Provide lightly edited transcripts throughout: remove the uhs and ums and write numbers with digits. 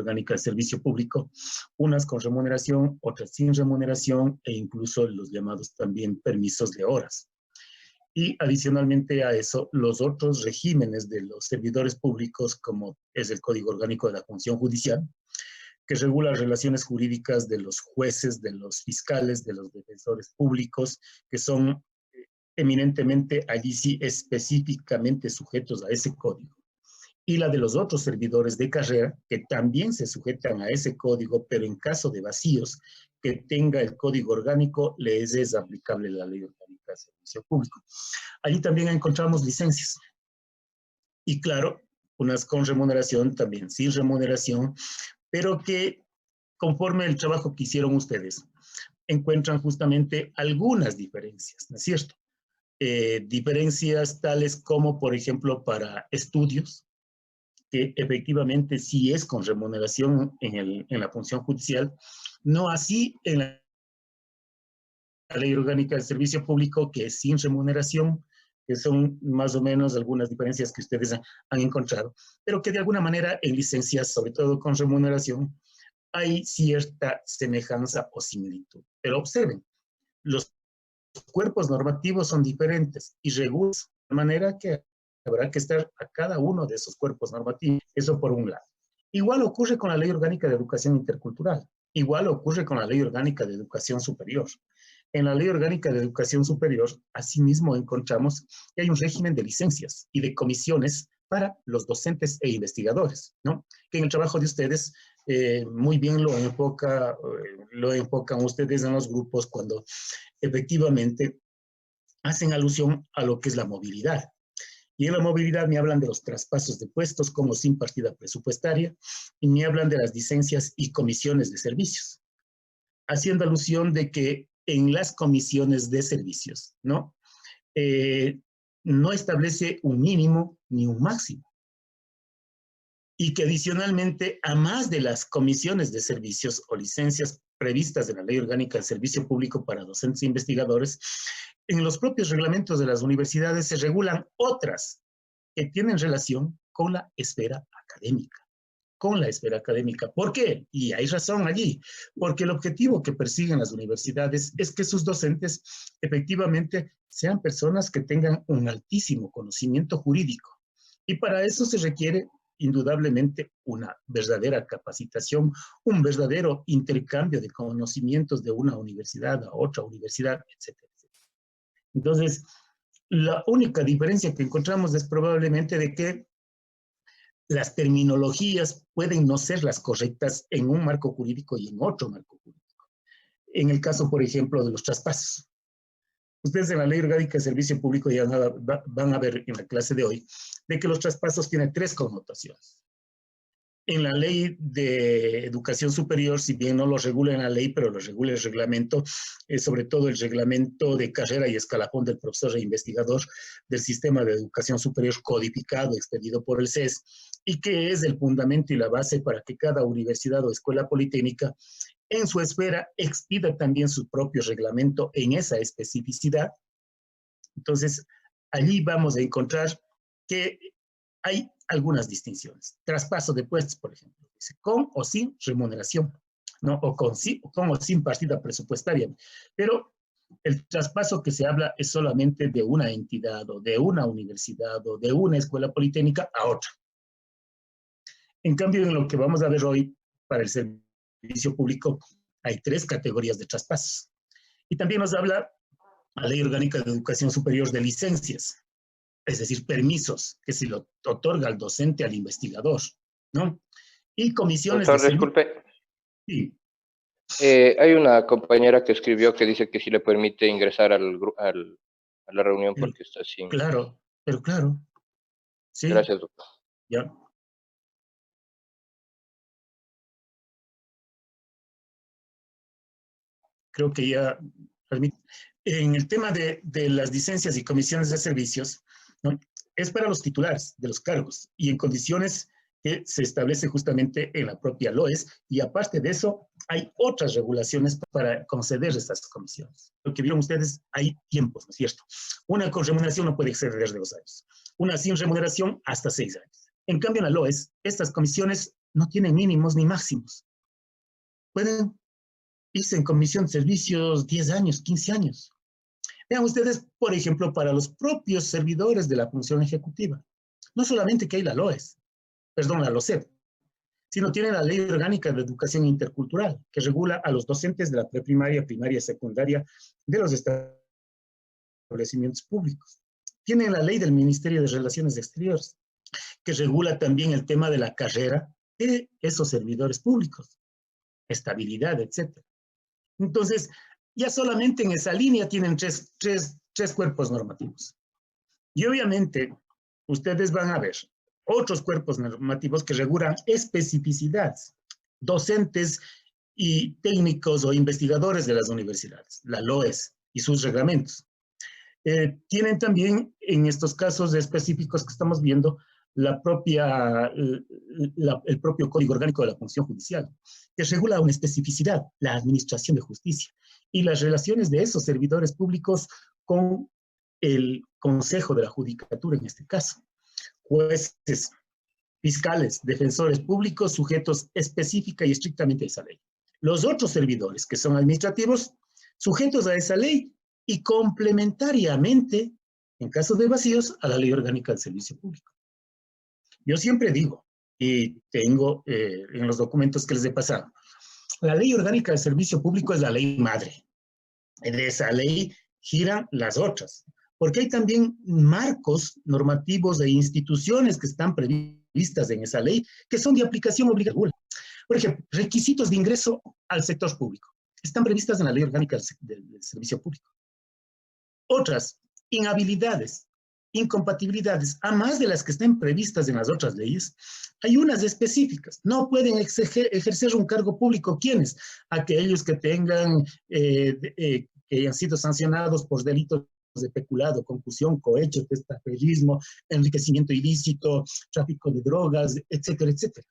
Orgánica del Servicio Público, unas con remuneración, otras sin remuneración, e incluso los llamados también permisos de horas. Y adicionalmente a eso, los otros regímenes de los servidores públicos, como es el Código Orgánico de la Función Judicial, que regula las relaciones jurídicas de los jueces, de los fiscales, de los defensores públicos, que son eminentemente allí sí específicamente sujetos a ese código. Y la de los otros servidores de carrera, que también se sujetan a ese código, pero en caso de vacíos que tenga el código orgánico, les es aplicable la ley orgánica de servicio público. Allí también encontramos licencias. Y claro, unas con remuneración, también sin remuneración, pero que conforme el trabajo que hicieron ustedes, encuentran justamente algunas diferencias, ¿no es cierto? Diferencias tales como, por ejemplo, para estudios, que efectivamente sí es con remuneración en la función judicial, no así en la ley orgánica del servicio público, que es sin remuneración, que son más o menos algunas diferencias que ustedes han encontrado, pero que de alguna manera en licencias, sobre todo con remuneración, hay cierta semejanza o similitud. Pero observen, los cuerpos normativos son diferentes y regulan de manera que habrá que estar a cada uno de esos cuerpos normativos. Eso por un lado. Igual ocurre con la Ley Orgánica de Educación Intercultural. Igual ocurre con la Ley Orgánica de Educación Superior. En la Ley Orgánica de Educación Superior, asimismo, encontramos que hay un régimen de licencias y de comisiones para los docentes e investigadores, ¿no? Que en el trabajo de ustedes muy bien lo enfocan ustedes en los grupos cuando efectivamente hacen alusión a lo que es la movilidad. Y en la movilidad me hablan de los traspasos de puestos como sin partida presupuestaria y me hablan de las licencias y comisiones de servicios, haciendo alusión de que en las comisiones de servicios, ¿no? No establece un mínimo ni un máximo. Y que adicionalmente, a más de las comisiones de servicios o licencias previstas en la Ley Orgánica del Servicio Público para docentes e investigadores, en los propios reglamentos de las universidades se regulan otras que tienen relación con la esfera académica. Con la esfera académica. ¿Por qué? Y hay razón allí, porque el objetivo que persiguen las universidades es que sus docentes efectivamente sean personas que tengan un altísimo conocimiento jurídico. Y para eso se requiere indudablemente una verdadera capacitación, un verdadero intercambio de conocimientos de una universidad a otra universidad, etcétera, etcétera. Entonces, la única diferencia que encontramos es probablemente de que las terminologías pueden no ser las correctas en un marco jurídico y en otro marco jurídico. En el caso, por ejemplo, de los traspasos. Ustedes en la Ley Orgánica de Servicio Público ya van a ver en la clase de hoy de que los traspasos tienen tres connotaciones. En la Ley de Educación Superior, si bien no lo regula en la ley, pero lo regula el reglamento, sobre todo el reglamento de carrera y escalafón del profesor e investigador del sistema de educación superior codificado, expedido por el CES, y que es el fundamento y la base para que cada universidad o escuela politécnica en su esfera expida también su propio reglamento en esa especificidad. Entonces, allí vamos a encontrar que hay algunas distinciones. Traspaso de puestos, por ejemplo, dice, con o sin remuneración, ¿no? O con o sin partida presupuestaria. Pero el traspaso que se habla es solamente de una entidad o de una universidad o de una escuela politécnica a otra. En cambio, en lo que vamos a ver hoy para el servicio público, hay tres categorías de traspasos. Y también nos habla la Ley Orgánica de Educación Superior de licencias, es decir, permisos que se lo otorga al docente, al investigador, ¿no? Y comisiones Doctor, de disculpe. Sí. Hay una compañera que escribió que dice que sí le permite ingresar a la reunión porque está sin... Claro, pero claro. Sí, Gracias, doctor. ya. Creo que ya... En el tema de las licencias y comisiones de servicios, ¿no? Es para los titulares de los cargos y en condiciones que se establece justamente en la propia LOES, y aparte de eso, hay otras regulaciones para conceder estas comisiones. Lo que vieron ustedes, hay tiempos, ¿no es cierto? Una con remuneración no puede exceder de 2 años, una sin remuneración hasta 6 años. En cambio, en la LOES, estas comisiones no tienen mínimos ni máximos. Pueden irse en comisión de servicios 10 años, 15 años. Vean ustedes, por ejemplo, para los propios servidores de la función ejecutiva. No solamente que hay la LOCEP, sino tiene la Ley Orgánica de Educación Intercultural, que regula a los docentes de la preprimaria, primaria y secundaria de los establecimientos públicos. Tiene la Ley del Ministerio de Relaciones Exteriores, que regula también el tema de la carrera de esos servidores públicos, estabilidad, etc. Entonces, ya solamente en esa línea tienen tres cuerpos normativos. Y obviamente, ustedes van a ver otros cuerpos normativos que regulan especificidades, docentes y técnicos o investigadores de las universidades, la LOES y sus reglamentos. Tienen también, en estos casos específicos que estamos viendo, el propio Código Orgánico de la Función Judicial, que regula una especificidad, la administración de justicia, y las relaciones de esos servidores públicos con el Consejo de la Judicatura en este caso. Jueces, fiscales, defensores públicos sujetos específica y estrictamente a esa ley. Los otros servidores, que son administrativos, sujetos a esa ley y complementariamente, en caso de vacíos, a la Ley Orgánica del Servicio Público. Yo siempre digo, y tengo en los documentos que les he pasado, la Ley Orgánica del Servicio Público es la ley madre. De esa ley giran las otras, porque hay también marcos normativos e instituciones que están previstas en esa ley que son de aplicación obligatoria. Por ejemplo, requisitos de ingreso al sector público. Están previstas en la Ley Orgánica del Servicio Público. Otras, inhabilidades, incompatibilidades, a más de las que estén previstas en las otras leyes, hay unas específicas. No pueden ejercer un cargo público. ¿Quiénes? Aquellos que tengan, que hayan sido sancionados por delitos de peculado, concusión, cohecho, testaferrismo, enriquecimiento ilícito, tráfico de drogas, etcétera, etcétera.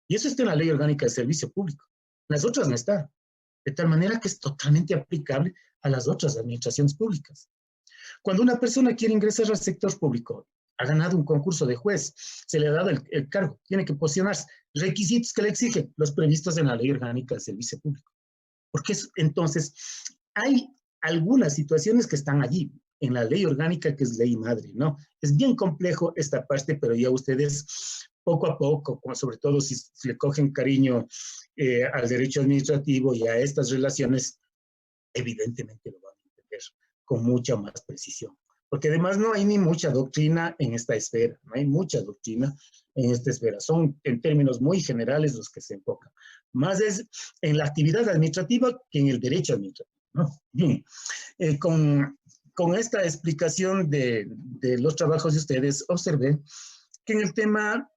Y eso está en la Ley Orgánica del Servicio Público. Las otras no están. De tal manera que es totalmente aplicable a las otras administraciones públicas. Cuando una persona quiere ingresar al sector público, ha ganado un concurso de juez, se le ha dado el cargo, tiene que posicionarse, requisitos que le exigen los previstos en la Ley Orgánica del Servicio Público. Porque entonces hay algunas situaciones que están allí, en la Ley Orgánica, que es ley madre, ¿no? Es bien complejo esta parte, pero ya ustedes poco a poco, sobre todo si le cogen cariño al derecho administrativo y a estas relaciones, evidentemente lo van a entender con mucha más precisión. Porque además no hay ni mucha doctrina en esta esfera, no hay mucha doctrina en esta esfera. Son en términos muy generales los que se enfocan. Más es en la actividad administrativa que en el derecho administrativo, ¿no? Bien, con esta explicación de los trabajos de ustedes, observé que en el tema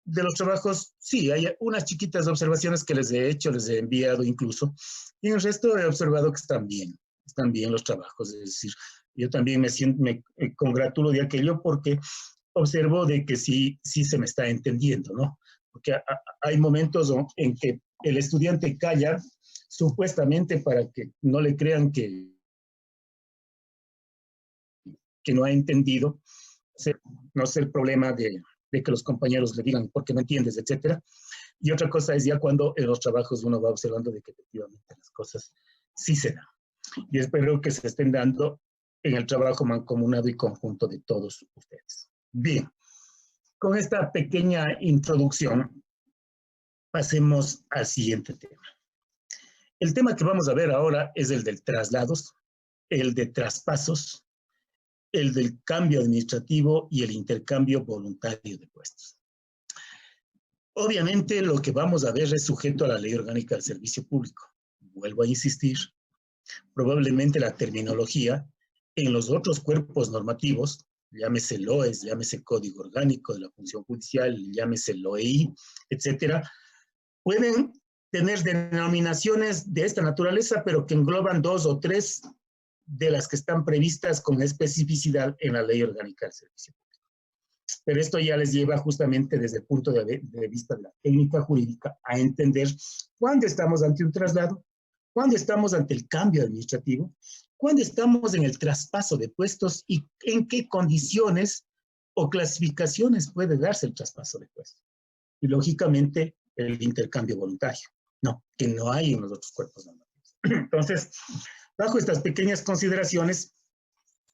de los trabajos, sí, hay unas chiquitas observaciones que les he hecho, les he enviado incluso, y en el resto he observado que están bien los trabajos, es decir, yo también me congratulo de aquello porque observo de que sí se me está entendiendo, ¿no? Porque hay momentos en que el estudiante calla supuestamente para que no le crean que no ha entendido, no es el problema de que los compañeros le digan por qué no entiendes, etcétera. Y otra cosa es ya cuando en los trabajos uno va observando de que efectivamente las cosas sí se dan. Y espero que se estén dando en el trabajo mancomunado y conjunto de todos ustedes. Bien, con esta pequeña introducción, pasemos al siguiente tema. El tema que vamos a ver ahora es el del traslados, el de traspasos, el del cambio administrativo y el intercambio voluntario de puestos. Obviamente lo que vamos a ver es sujeto a la Ley Orgánica del Servicio Público. Vuelvo a insistir, probablemente la terminología en los otros cuerpos normativos, llámese LOES, llámese Código Orgánico de la Función Judicial, llámese LOEI, etcétera, pueden tener denominaciones de esta naturaleza, pero que engloban 2 o 3 de las que están previstas con especificidad en la Ley Orgánica del Servicio Público. Pero esto ya les lleva justamente desde el punto de vista de la técnica jurídica a entender cuándo estamos ante un traslado, cuándo estamos ante el cambio administrativo, cuándo estamos en el traspaso de puestos y en qué condiciones o clasificaciones puede darse el traspaso de puestos. y lógicamente el intercambio voluntario, no, que no hay en los otros cuerpos normativos. Entonces, bajo estas pequeñas consideraciones,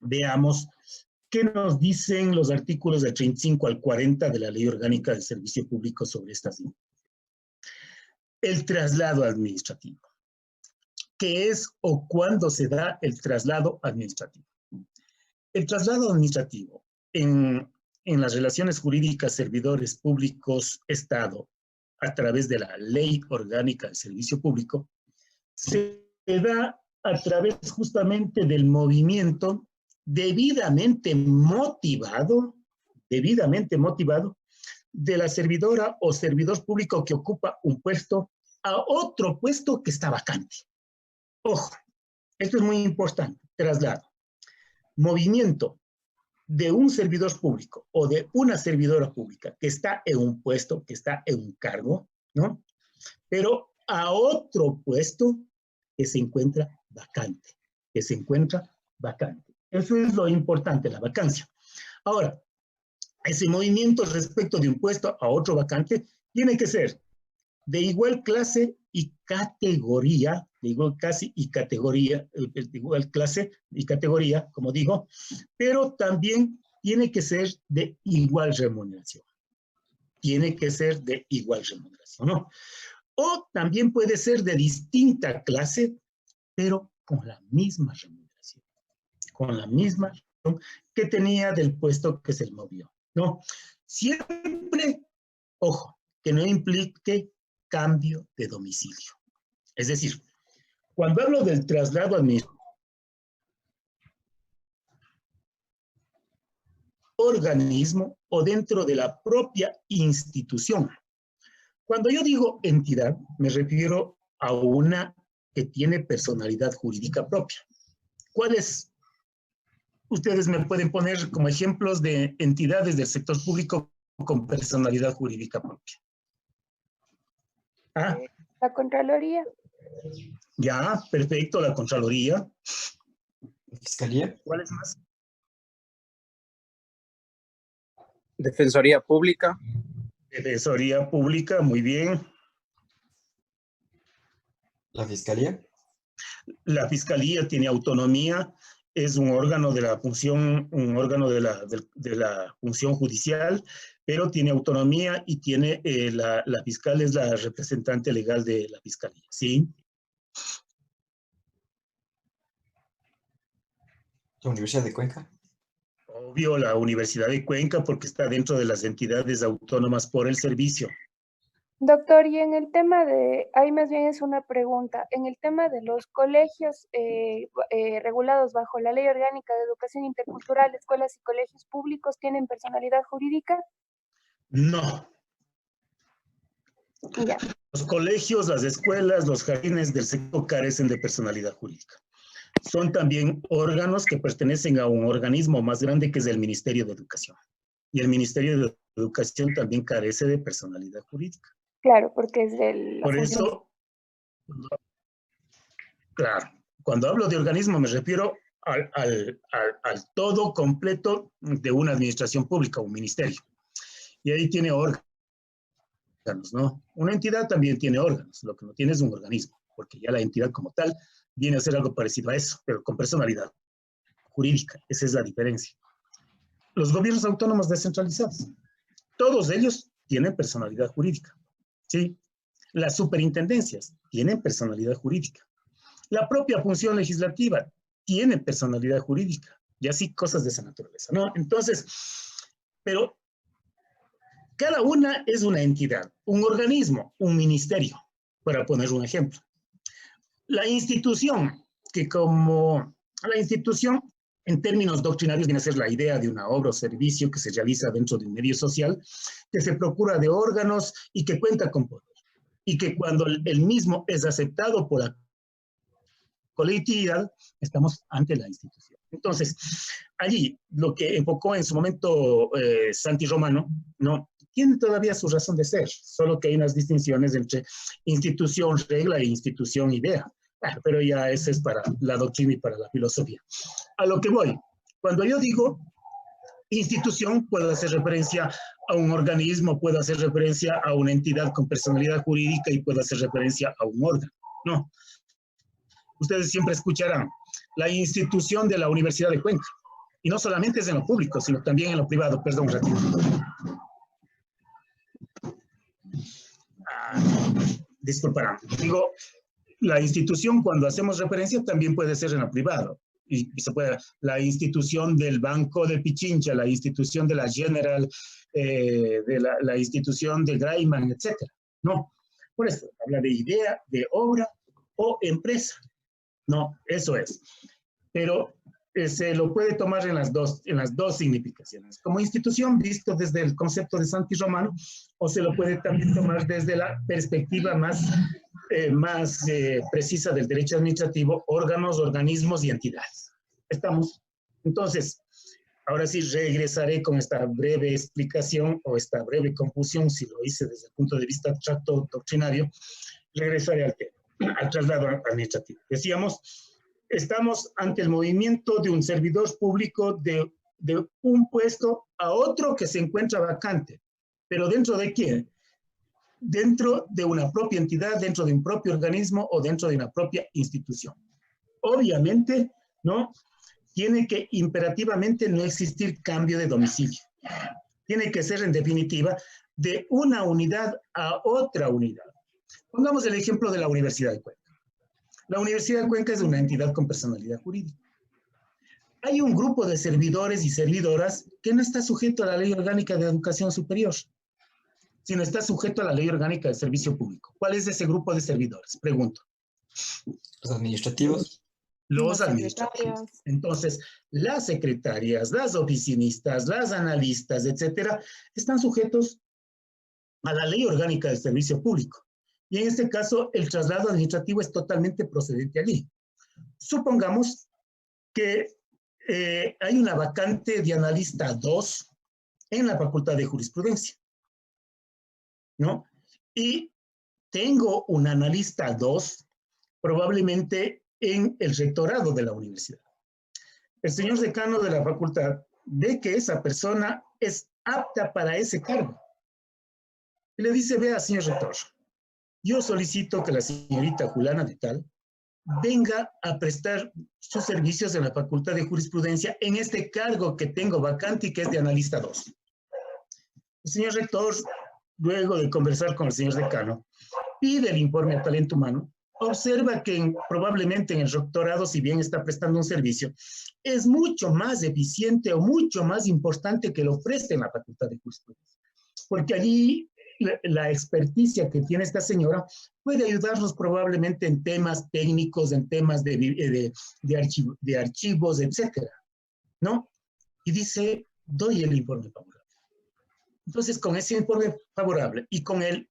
veamos qué nos dicen los artículos del 35 al 40 de la Ley Orgánica del Servicio Público sobre estas líneas. El traslado administrativo. ¿Qué es o cuándo se da el traslado administrativo? El traslado administrativo en las relaciones jurídicas servidores públicos Estado a través de la Ley Orgánica del Servicio Público se da a través justamente del movimiento debidamente motivado de la servidora o servidor público que ocupa un puesto a otro puesto que está vacante. Ojo, esto es muy importante, traslado. Movimiento de un servidor público o de una servidora pública que está en un puesto, que está en un cargo, ¿no? Pero a otro puesto que se encuentra vacante, Eso es lo importante, la vacancia. Ahora, ese movimiento respecto de un puesto a otro vacante tiene que ser de igual clase y categoría, de igual clase y categoría, como digo, pero también tiene que ser de igual remuneración. ¿No? O también puede ser de distinta clase, pero con la misma remuneración. Que tenía del puesto que se movió, ¿no? Siempre, ojo, que no implique cambio de domicilio. Es decir, cuando hablo del traslado administrativo, organismo o dentro de la propia institución. Cuando yo digo entidad, me refiero a una que tiene personalidad jurídica propia. ¿Cuáles? Ustedes me pueden poner como ejemplos de entidades del sector público con personalidad jurídica propia. ¿Ah? La Contraloría. Ya, perfecto, la Contraloría. ¿La Fiscalía? ¿Cuáles más? Defensoría Pública. Defensoría Pública, muy bien. ¿La Fiscalía? La Fiscalía tiene autonomía, es un órgano de la función, de la función judicial, pero tiene autonomía y tiene, la fiscal es la representante legal de la Fiscalía, ¿sí? ¿La Universidad de Cuenca? Obvio, la Universidad de Cuenca, porque está dentro de las entidades autónomas por el servicio. Doctor, y en el tema de, ahí más bien es una pregunta, en el tema de los colegios regulados bajo la Ley Orgánica de Educación Intercultural, escuelas y colegios públicos, ¿tienen personalidad jurídica? No. Ya. Los colegios, las escuelas, los jardines del sector carecen de personalidad jurídica. Son también órganos que pertenecen a un organismo más grande que es el Ministerio de Educación. Y el Ministerio de Educación también carece de personalidad jurídica. Claro, porque es del... Por eso, claro, cuando hablo de organismo me refiero al todo completo de una administración pública, un ministerio. Y ahí tiene órganos, ¿no? Una entidad también tiene órganos, lo que no tiene es un organismo, porque ya la entidad como tal viene a ser algo parecido a eso, pero con personalidad jurídica. Esa es la diferencia. Los gobiernos autónomos descentralizados, todos ellos tienen personalidad jurídica, ¿sí? Las superintendencias tienen personalidad jurídica. La propia función legislativa tiene personalidad jurídica, y así cosas de esa naturaleza, ¿no? Entonces, pero cada una es una entidad, un organismo, un ministerio, para poner un ejemplo. La institución, en términos doctrinarios viene a ser la idea de una obra o servicio que se realiza dentro de un medio social, que se procura de órganos y que cuenta con poder. Y que cuando el mismo es aceptado por la colectividad, estamos ante la institución. Entonces, allí, lo que enfocó en su momento Santi Romano, ¿no? Tiene todavía su razón de ser, solo que hay unas distinciones entre institución regla e institución idea. Pero ya ese es para la doctrina y para la filosofía. A lo que voy, cuando yo digo institución, puedo hacer referencia a un organismo, puedo hacer referencia a una entidad con personalidad jurídica y puedo hacer referencia a un órgano. No. Ustedes siempre escucharán la institución de la Universidad de Cuenca. Y no solamente es en lo público, sino también en lo privado. Perdón, un ratito. Disculparán. Digo, la institución, cuando hacemos referencia, también puede ser en lo privado. Y se puede, la institución del Banco de Pichincha, la institución de la General, la institución de Graiman, etc. No, por eso, habla de idea, de obra o empresa. No, eso es. Pero se lo puede tomar en las dos significaciones. Como institución, visto desde el concepto de Santi Romano, o se lo puede también tomar desde la perspectiva más precisa del derecho administrativo, órganos, organismos y entidades. ¿Estamos? Entonces, ahora sí regresaré con esta breve explicación o esta breve confusión, si lo hice desde el punto de vista abstracto doctrinario, regresaré al tema, al traslado administrativo. Decíamos, estamos ante el movimiento de un servidor público de un puesto a otro que se encuentra vacante. ¿Pero dentro de quién? Dentro de una propia entidad, dentro de un propio organismo o dentro de una propia institución. Obviamente, ¿no? Tiene que imperativamente no existir cambio de domicilio. Tiene que ser, en definitiva, de una unidad a otra unidad. Pongamos el ejemplo de la Universidad de Cuenca. La Universidad de Cuenca es una entidad con personalidad jurídica. Hay un grupo de servidores y servidoras que no está sujeto a la Ley Orgánica de Educación Superior, sino está sujeto a la Ley Orgánica de Servicio Público. ¿Cuál es ese grupo de servidores? Pregunto. Los administrativos. Los administrativos. Entonces, las secretarias, las oficinistas, las analistas, etcétera, están sujetos a la Ley Orgánica de Servicio Público. Y en este caso, el traslado administrativo es totalmente procedente allí. Supongamos que hay una vacante de analista 2 en la Facultad de Jurisprudencia, ¿no? Y tengo un analista 2 probablemente en el rectorado de la universidad. El señor decano de la facultad ve que esa persona es apta para ese cargo. Y le dice, vea, señor rector, yo solicito que la señorita Juliana de tal venga a prestar sus servicios en la Facultad de Jurisprudencia en este cargo que tengo vacante y que es de analista 2. El señor rector, luego de conversar con el señor decano, pide el informe a talento humano, observa que probablemente en el rectorado, si bien está prestando un servicio, es mucho más eficiente o mucho más importante que lo ofrece en la Facultad de Jurisprudencia. Porque allí la experticia que tiene esta señora puede ayudarnos probablemente en temas técnicos, en temas de archivos, etcétera, ¿no? Y dice, doy el informe favorable. Entonces, con ese informe favorable y con el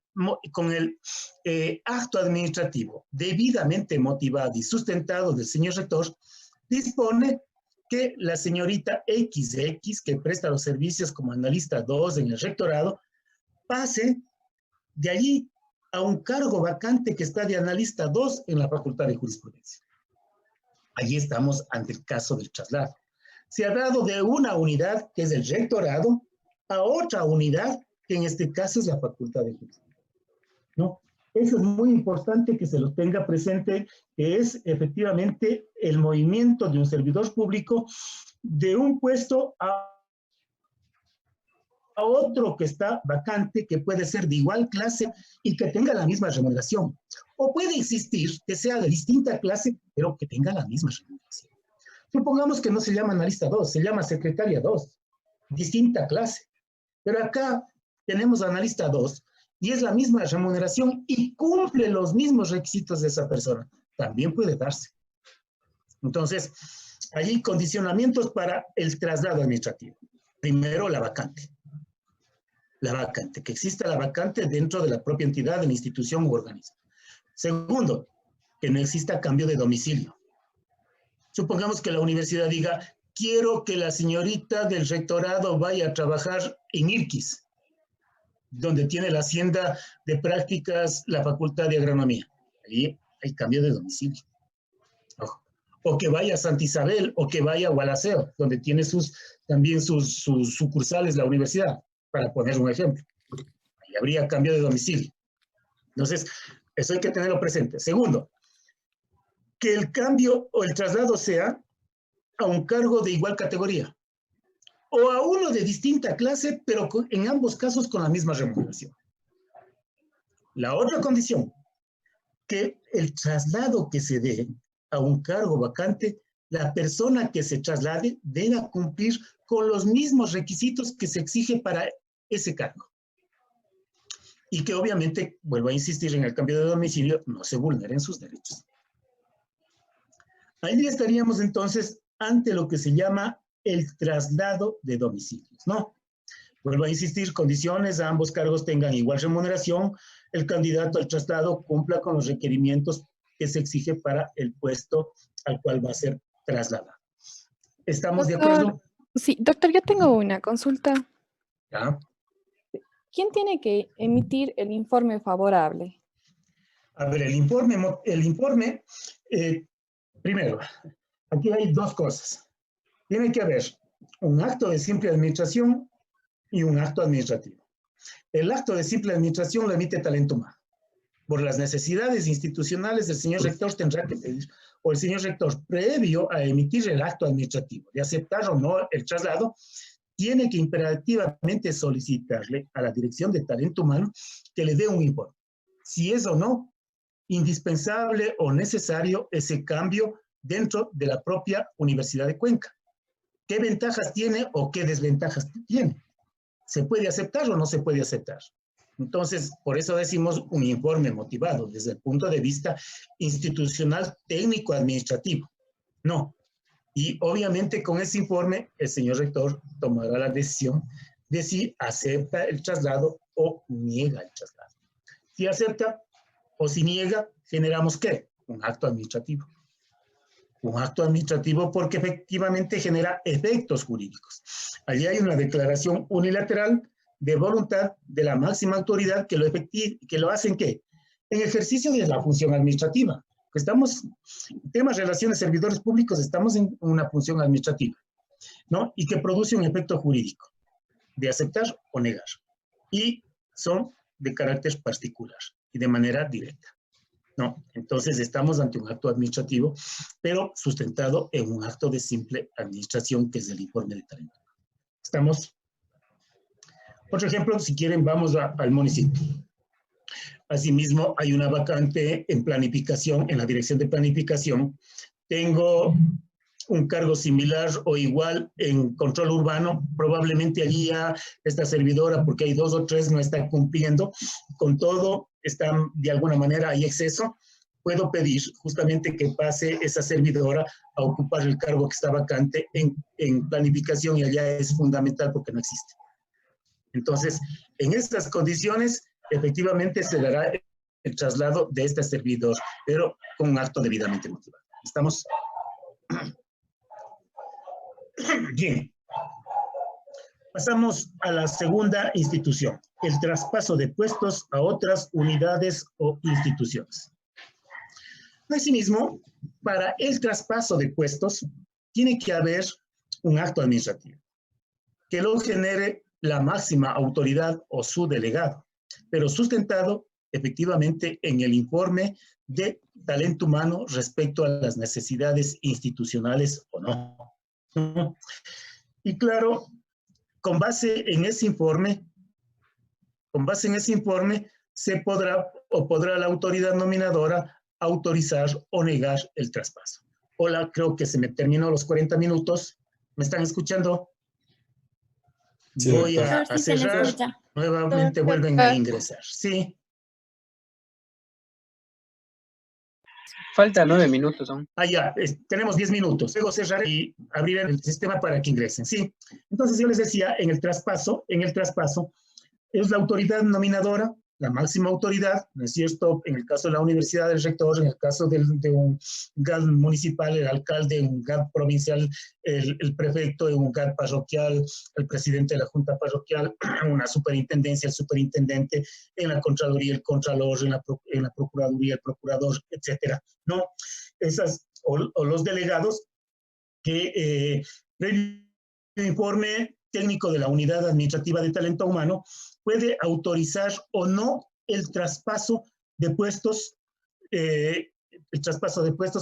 acto administrativo debidamente motivado y sustentado del señor rector, dispone que la señorita XX, que presta los servicios como analista 2 en el rectorado, pase de allí a un cargo vacante que está de analista 2 en la Facultad de Jurisprudencia. Allí estamos ante el caso del traslado. Se ha dado de una unidad, que es el rectorado, a otra unidad, que en este caso es la Facultad de Jurisprudencia, ¿no? Eso es muy importante que se lo tenga presente, que es efectivamente el movimiento de un servidor público de un puesto a otro que está vacante, que puede ser de igual clase y que tenga la misma remuneración. O puede existir que sea de distinta clase, pero que tenga la misma remuneración. Supongamos que no se llama analista 2, se llama secretaria 2, distinta clase. Pero acá tenemos analista 2 y es la misma remuneración y cumple los mismos requisitos de esa persona. También puede darse. Entonces, hay condicionamientos para el traslado administrativo. Primero, la vacante. La vacante, que exista la vacante dentro de la propia entidad, de la institución u organismo. Segundo, que no exista cambio de domicilio. Supongamos que la universidad diga, quiero que la señorita del rectorado vaya a trabajar en Irquis, donde tiene la hacienda de prácticas la Facultad de Agronomía. Ahí hay cambio de domicilio. Ojo. O que vaya a Santa Isabel, o que vaya a Gualaceo, donde tiene también sus sucursales la universidad. para poner un ejemplo. Ahí habría cambio de domicilio. Entonces, eso hay que tenerlo presente. Segundo, que el cambio o el traslado sea a un cargo de igual categoría o a uno de distinta clase, pero en ambos casos con la misma remuneración. La otra condición, que el traslado que se dé a un cargo vacante, la persona que se traslade deba cumplir con los mismos requisitos que se exige para ese cargo. Y que obviamente, vuelvo a insistir, en el cambio de domicilio no se vulneren sus derechos. Ahí estaríamos entonces ante lo que se llama el traslado de domicilios, ¿no? Vuelvo a insistir, condiciones, ambos cargos tengan igual remuneración, el candidato al traslado cumpla con los requerimientos que se exige para el puesto al cual va a ser trasladado. ¿Estamos de acuerdo? Sí, doctor, yo tengo una consulta. ¿Ya? ¿Quién tiene que emitir el informe favorable? A ver, el informe primero, aquí hay dos cosas. Tiene que haber un acto de simple administración y un acto administrativo. El acto de simple administración lo emite Talento Humano. Por las necesidades institucionales, el señor rector tendrá que pedir, o el señor rector, previo a emitir el acto administrativo, de aceptar o no el traslado, tiene que imperativamente solicitarle a la Dirección de Talento Humano que le dé un informe. Si es o no indispensable o necesario ese cambio dentro de la propia Universidad de Cuenca. ¿Qué ventajas tiene o qué desventajas tiene? ¿Se puede aceptar o no se puede aceptar? Entonces, por eso decimos un informe motivado desde el punto de vista institucional, técnico, administrativo. No. Y obviamente con ese informe el señor rector tomará la decisión de si acepta el traslado o niega el traslado. Si acepta o si niega, generamos ¿qué? Un acto administrativo. Un acto administrativo porque efectivamente genera efectos jurídicos. Allí hay una declaración unilateral de voluntad de la máxima autoridad que lo hacen ¿qué? En ejercicio de la función administrativa. Estamos, en temas de relaciones servidores públicos, estamos en una función administrativa, ¿no? Y que produce un efecto jurídico de aceptar o negar. Y son de carácter particular y de manera directa, ¿no? Entonces estamos ante un acto administrativo, pero sustentado en un acto de simple administración, que es el informe de talento. ¿Estamos? Otro ejemplo, si quieren, vamos al municipio. Asimismo, hay una vacante en planificación, en la dirección de planificación. Tengo un cargo similar o igual en control urbano. Probablemente allí ya esta servidora, porque hay 2 o 3, no está cumpliendo. Con todo, están, de alguna manera hay exceso. Puedo pedir justamente que pase esa servidora a ocupar el cargo que está vacante en planificación, y allá es fundamental porque no existe. Entonces, en estas condiciones, efectivamente se dará el traslado de este servidor, pero con un acto debidamente motivado. ¿Estamos? Bien. Pasamos a la segunda institución, el traspaso de puestos a otras unidades o instituciones. Asimismo, para el traspaso de puestos, tiene que haber un acto administrativo que lo genere la máxima autoridad o su delegado, pero sustentado efectivamente en el informe de talento humano respecto a las necesidades institucionales o no. Y claro, con base en ese informe, se podrá la autoridad nominadora autorizar o negar el traspaso. Hola, creo que se me terminó los 40 minutos. ¿Me están escuchando? Sí, voy a sí, se le cerrar, escucha. nuevamente vuelven a ingresar. Sí. Falta 9 minutos aún. Ya, tenemos 10 minutos. Luego cerraré y abriré el sistema para que ingresen. Sí. Entonces yo les decía, en el traspaso, es la autoridad nominadora, la máxima autoridad, ¿no es cierto? En el caso de la universidad, el rector; en el caso de un GAD municipal, el alcalde; en un GAD provincial, el prefecto; en un GAD parroquial, el presidente de la junta parroquial; en una superintendencia, el superintendente; en la contraloría, el contralor; en la procuraduría, el procurador, etcétera, ¿no? Esas, o los delegados que previo informe técnico de la unidad administrativa de talento humano puede autorizar o no el traspaso de puestos,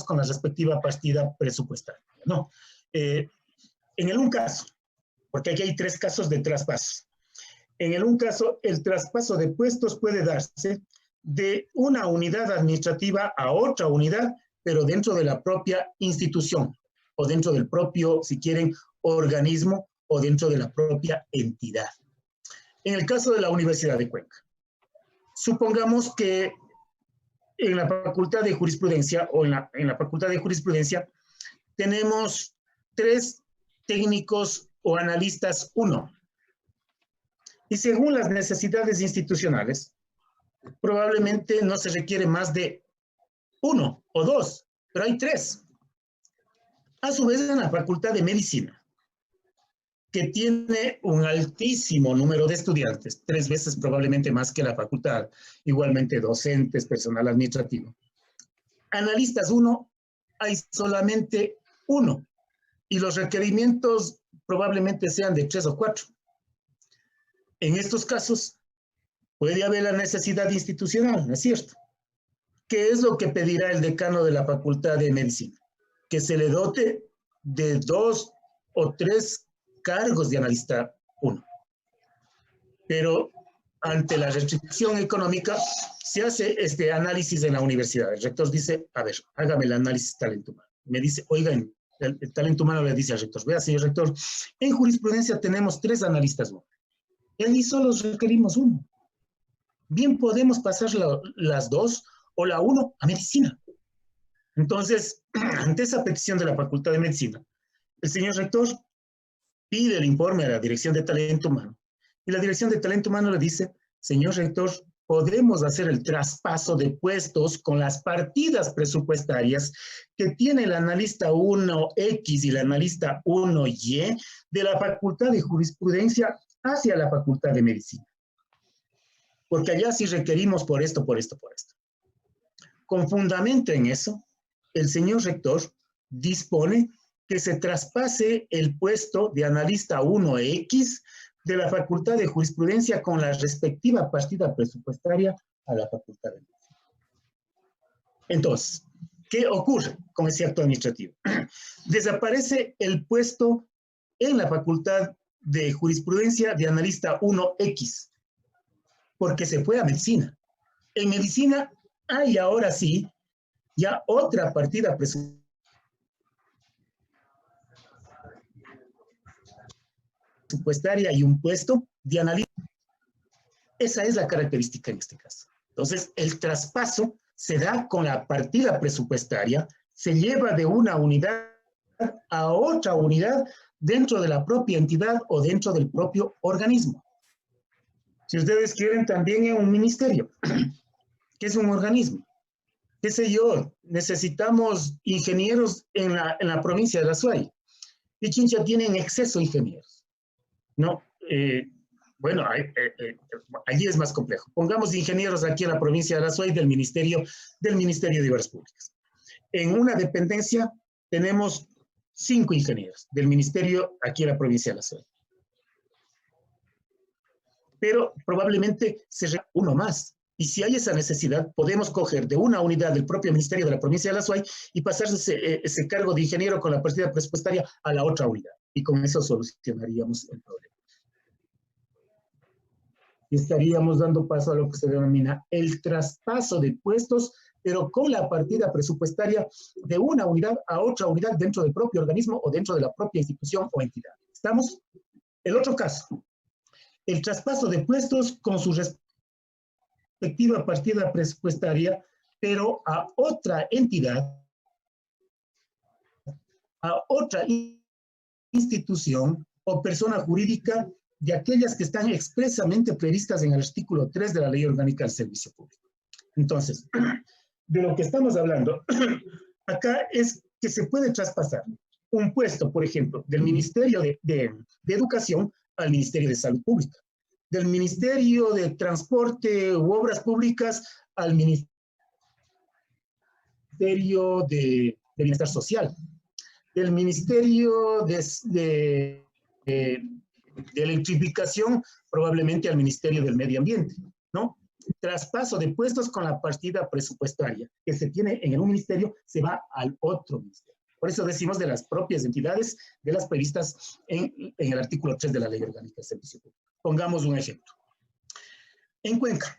con la respectiva partida presupuestaria, ¿no? En el un caso, porque aquí hay 3 casos de traspasos. En el un caso, el traspaso de puestos puede darse de una unidad administrativa a otra unidad, pero dentro de la propia institución o dentro del propio, si quieren, organismo o dentro de la propia entidad. En el caso de la Universidad de Cuenca, supongamos que en la Facultad de Jurisprudencia o en la Facultad de Jurisprudencia tenemos 3 técnicos o analistas 1. Y según las necesidades institucionales, probablemente no se requiere más de 1 o 2, pero hay 3. A su vez, en la Facultad de Medicina, que tiene un altísimo número de estudiantes, 3 veces probablemente más que la facultad, igualmente docentes, personal administrativo. Analistas 1, hay solamente 1, y los requerimientos probablemente sean de 3 o 4. En estos casos, puede haber la necesidad institucional, ¿no es cierto? ¿Qué es lo que pedirá el decano de la Facultad de Medicina? Que se le dote de 2 o 3 cargos de analista 1. Pero ante la restricción económica, se hace este análisis en la universidad. El rector dice, a ver, hágame el análisis talento humano. Me dice, oigan, el talento humano le dice al rector, vea, señor rector, en jurisprudencia tenemos 3 analistas 1. Y ahí solo requerimos 1. Bien podemos pasar las 2 o la 1 a medicina. Entonces, ante esa petición de la Facultad de Medicina, el señor rector pide el informe a la Dirección de Talento Humano. Y la Dirección de Talento Humano le dice, señor rector, podemos hacer el traspaso de puestos con las partidas presupuestarias que tiene el analista 1X y el analista 1Y de la Facultad de Jurisprudencia hacia la Facultad de Medicina. Porque allá sí requerimos por esto. Con fundamento en eso, el señor rector dispone que se traspase el puesto de analista 1X de la Facultad de Jurisprudencia con la respectiva partida presupuestaria a la Facultad de Medicina. Entonces, ¿qué ocurre con ese acto administrativo? Desaparece el puesto en la Facultad de Jurisprudencia de analista 1X, porque se fue a medicina. En medicina hay ahora sí ya otra partida presupuestaria y un puesto de analista. Esa es la característica en este caso. Entonces, el traspaso se da con la partida presupuestaria, se lleva de una unidad a otra unidad dentro de la propia entidad o dentro del propio organismo. Si ustedes quieren, también en un ministerio, que es un organismo. Qué sé yo, necesitamos ingenieros en la provincia de La Suay. Y Chincha tiene en exceso ingenieros. No, bueno, allí es más complejo. Pongamos ingenieros aquí en la provincia de La Suay del Ministerio de Obras Públicas. En una dependencia tenemos 5 ingenieros del ministerio aquí en la provincia de La Suay. Pero probablemente será uno más. Y si hay esa necesidad, podemos coger de una unidad del propio ministerio de la provincia de La Suay y pasarse ese cargo de ingeniero con la partida presupuestaria a la otra unidad. Y con eso solucionaríamos el problema. Y estaríamos dando paso a lo que se denomina el traspaso de puestos, pero con la partida presupuestaria de una unidad a otra unidad dentro del propio organismo o dentro de la propia institución o entidad. ¿Estamos? El otro caso. El traspaso de puestos con su respectiva partida presupuestaria, pero a otra entidad, a otra institución o persona jurídica de aquellas que están expresamente previstas en el artículo 3 de la Ley Orgánica del Servicio Público. Entonces, de lo que estamos hablando acá es que se puede traspasar un puesto, por ejemplo, del Ministerio de Educación al Ministerio de Salud Pública, del Ministerio de Transporte u Obras Públicas al Ministerio de Bienestar Social, del Ministerio de de electrificación, probablemente al Ministerio del Medio Ambiente, ¿no? Traspaso de puestos con la partida presupuestaria que se tiene en un ministerio, se va al otro ministerio. Por eso decimos de las propias entidades, de las previstas en el artículo 3 de la Ley Orgánica de Servicio Público. Pongamos un ejemplo. En Cuenca,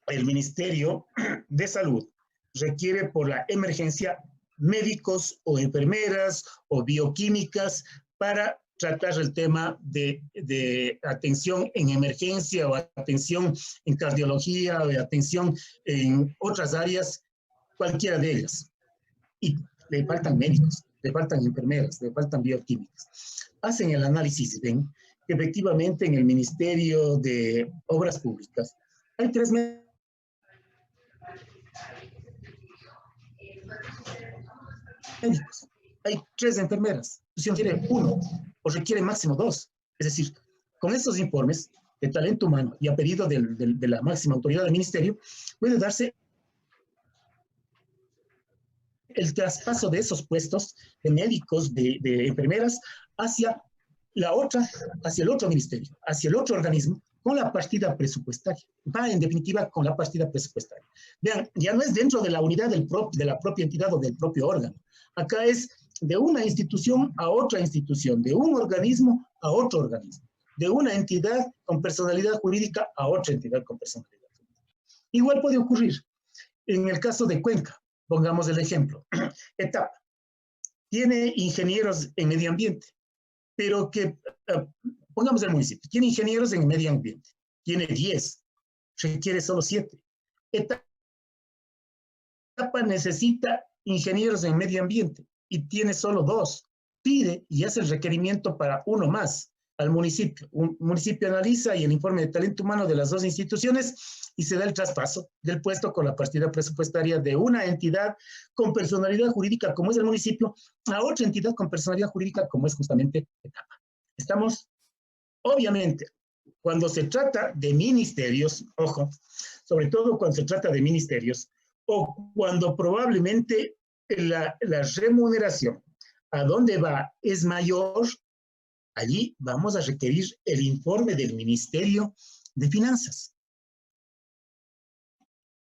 el Ministerio de Salud requiere por la emergencia médicos o enfermeras o bioquímicas para tratar el tema de atención en emergencia o atención en cardiología o de atención en otras áreas, cualquiera de ellas. Y le faltan médicos, le faltan enfermeras, le faltan bioquímicas. Hacen el análisis y ven que efectivamente en el Ministerio de Obras Públicas hay 3 médicos. Hay 3 enfermeras, si requiere 1 o requiere máximo 2. Es decir, con estos informes de talento humano y a pedido de la máxima autoridad del ministerio, puede darse el traspaso de esos puestos de médicos, de enfermeras, hacia el otro ministerio, hacia el otro organismo, con la partida presupuestaria. Va, en definitiva, con la partida presupuestaria. Vean, ya no es dentro de la unidad de la propia entidad o del propio órgano. Acá es de una institución a otra institución, de un organismo a otro organismo, de una entidad con personalidad jurídica a otra entidad con personalidad jurídica. Igual puede ocurrir en el caso de Cuenca. Pongamos el ejemplo. Etapa. Tiene ingenieros en medio ambiente, pero que, pongamos el municipio, tiene ingenieros en medio ambiente, tiene 10, requiere solo 7. Etapa necesita ingenieros en medio ambiente y tiene solo 2. Pide y hace el requerimiento para 1 más al municipio. Un municipio analiza y el informe de talento humano de las 2 instituciones y se da el traspaso del puesto con la partida presupuestaria de una entidad con personalidad jurídica como es el municipio a otra entidad con personalidad jurídica como es justamente Etapa. Estamos, obviamente, cuando se trata de ministerios, ojo, sobre todo cuando se trata de ministerios, o cuando probablemente la remuneración a dónde va es mayor, allí vamos a requerir el informe del Ministerio de Finanzas.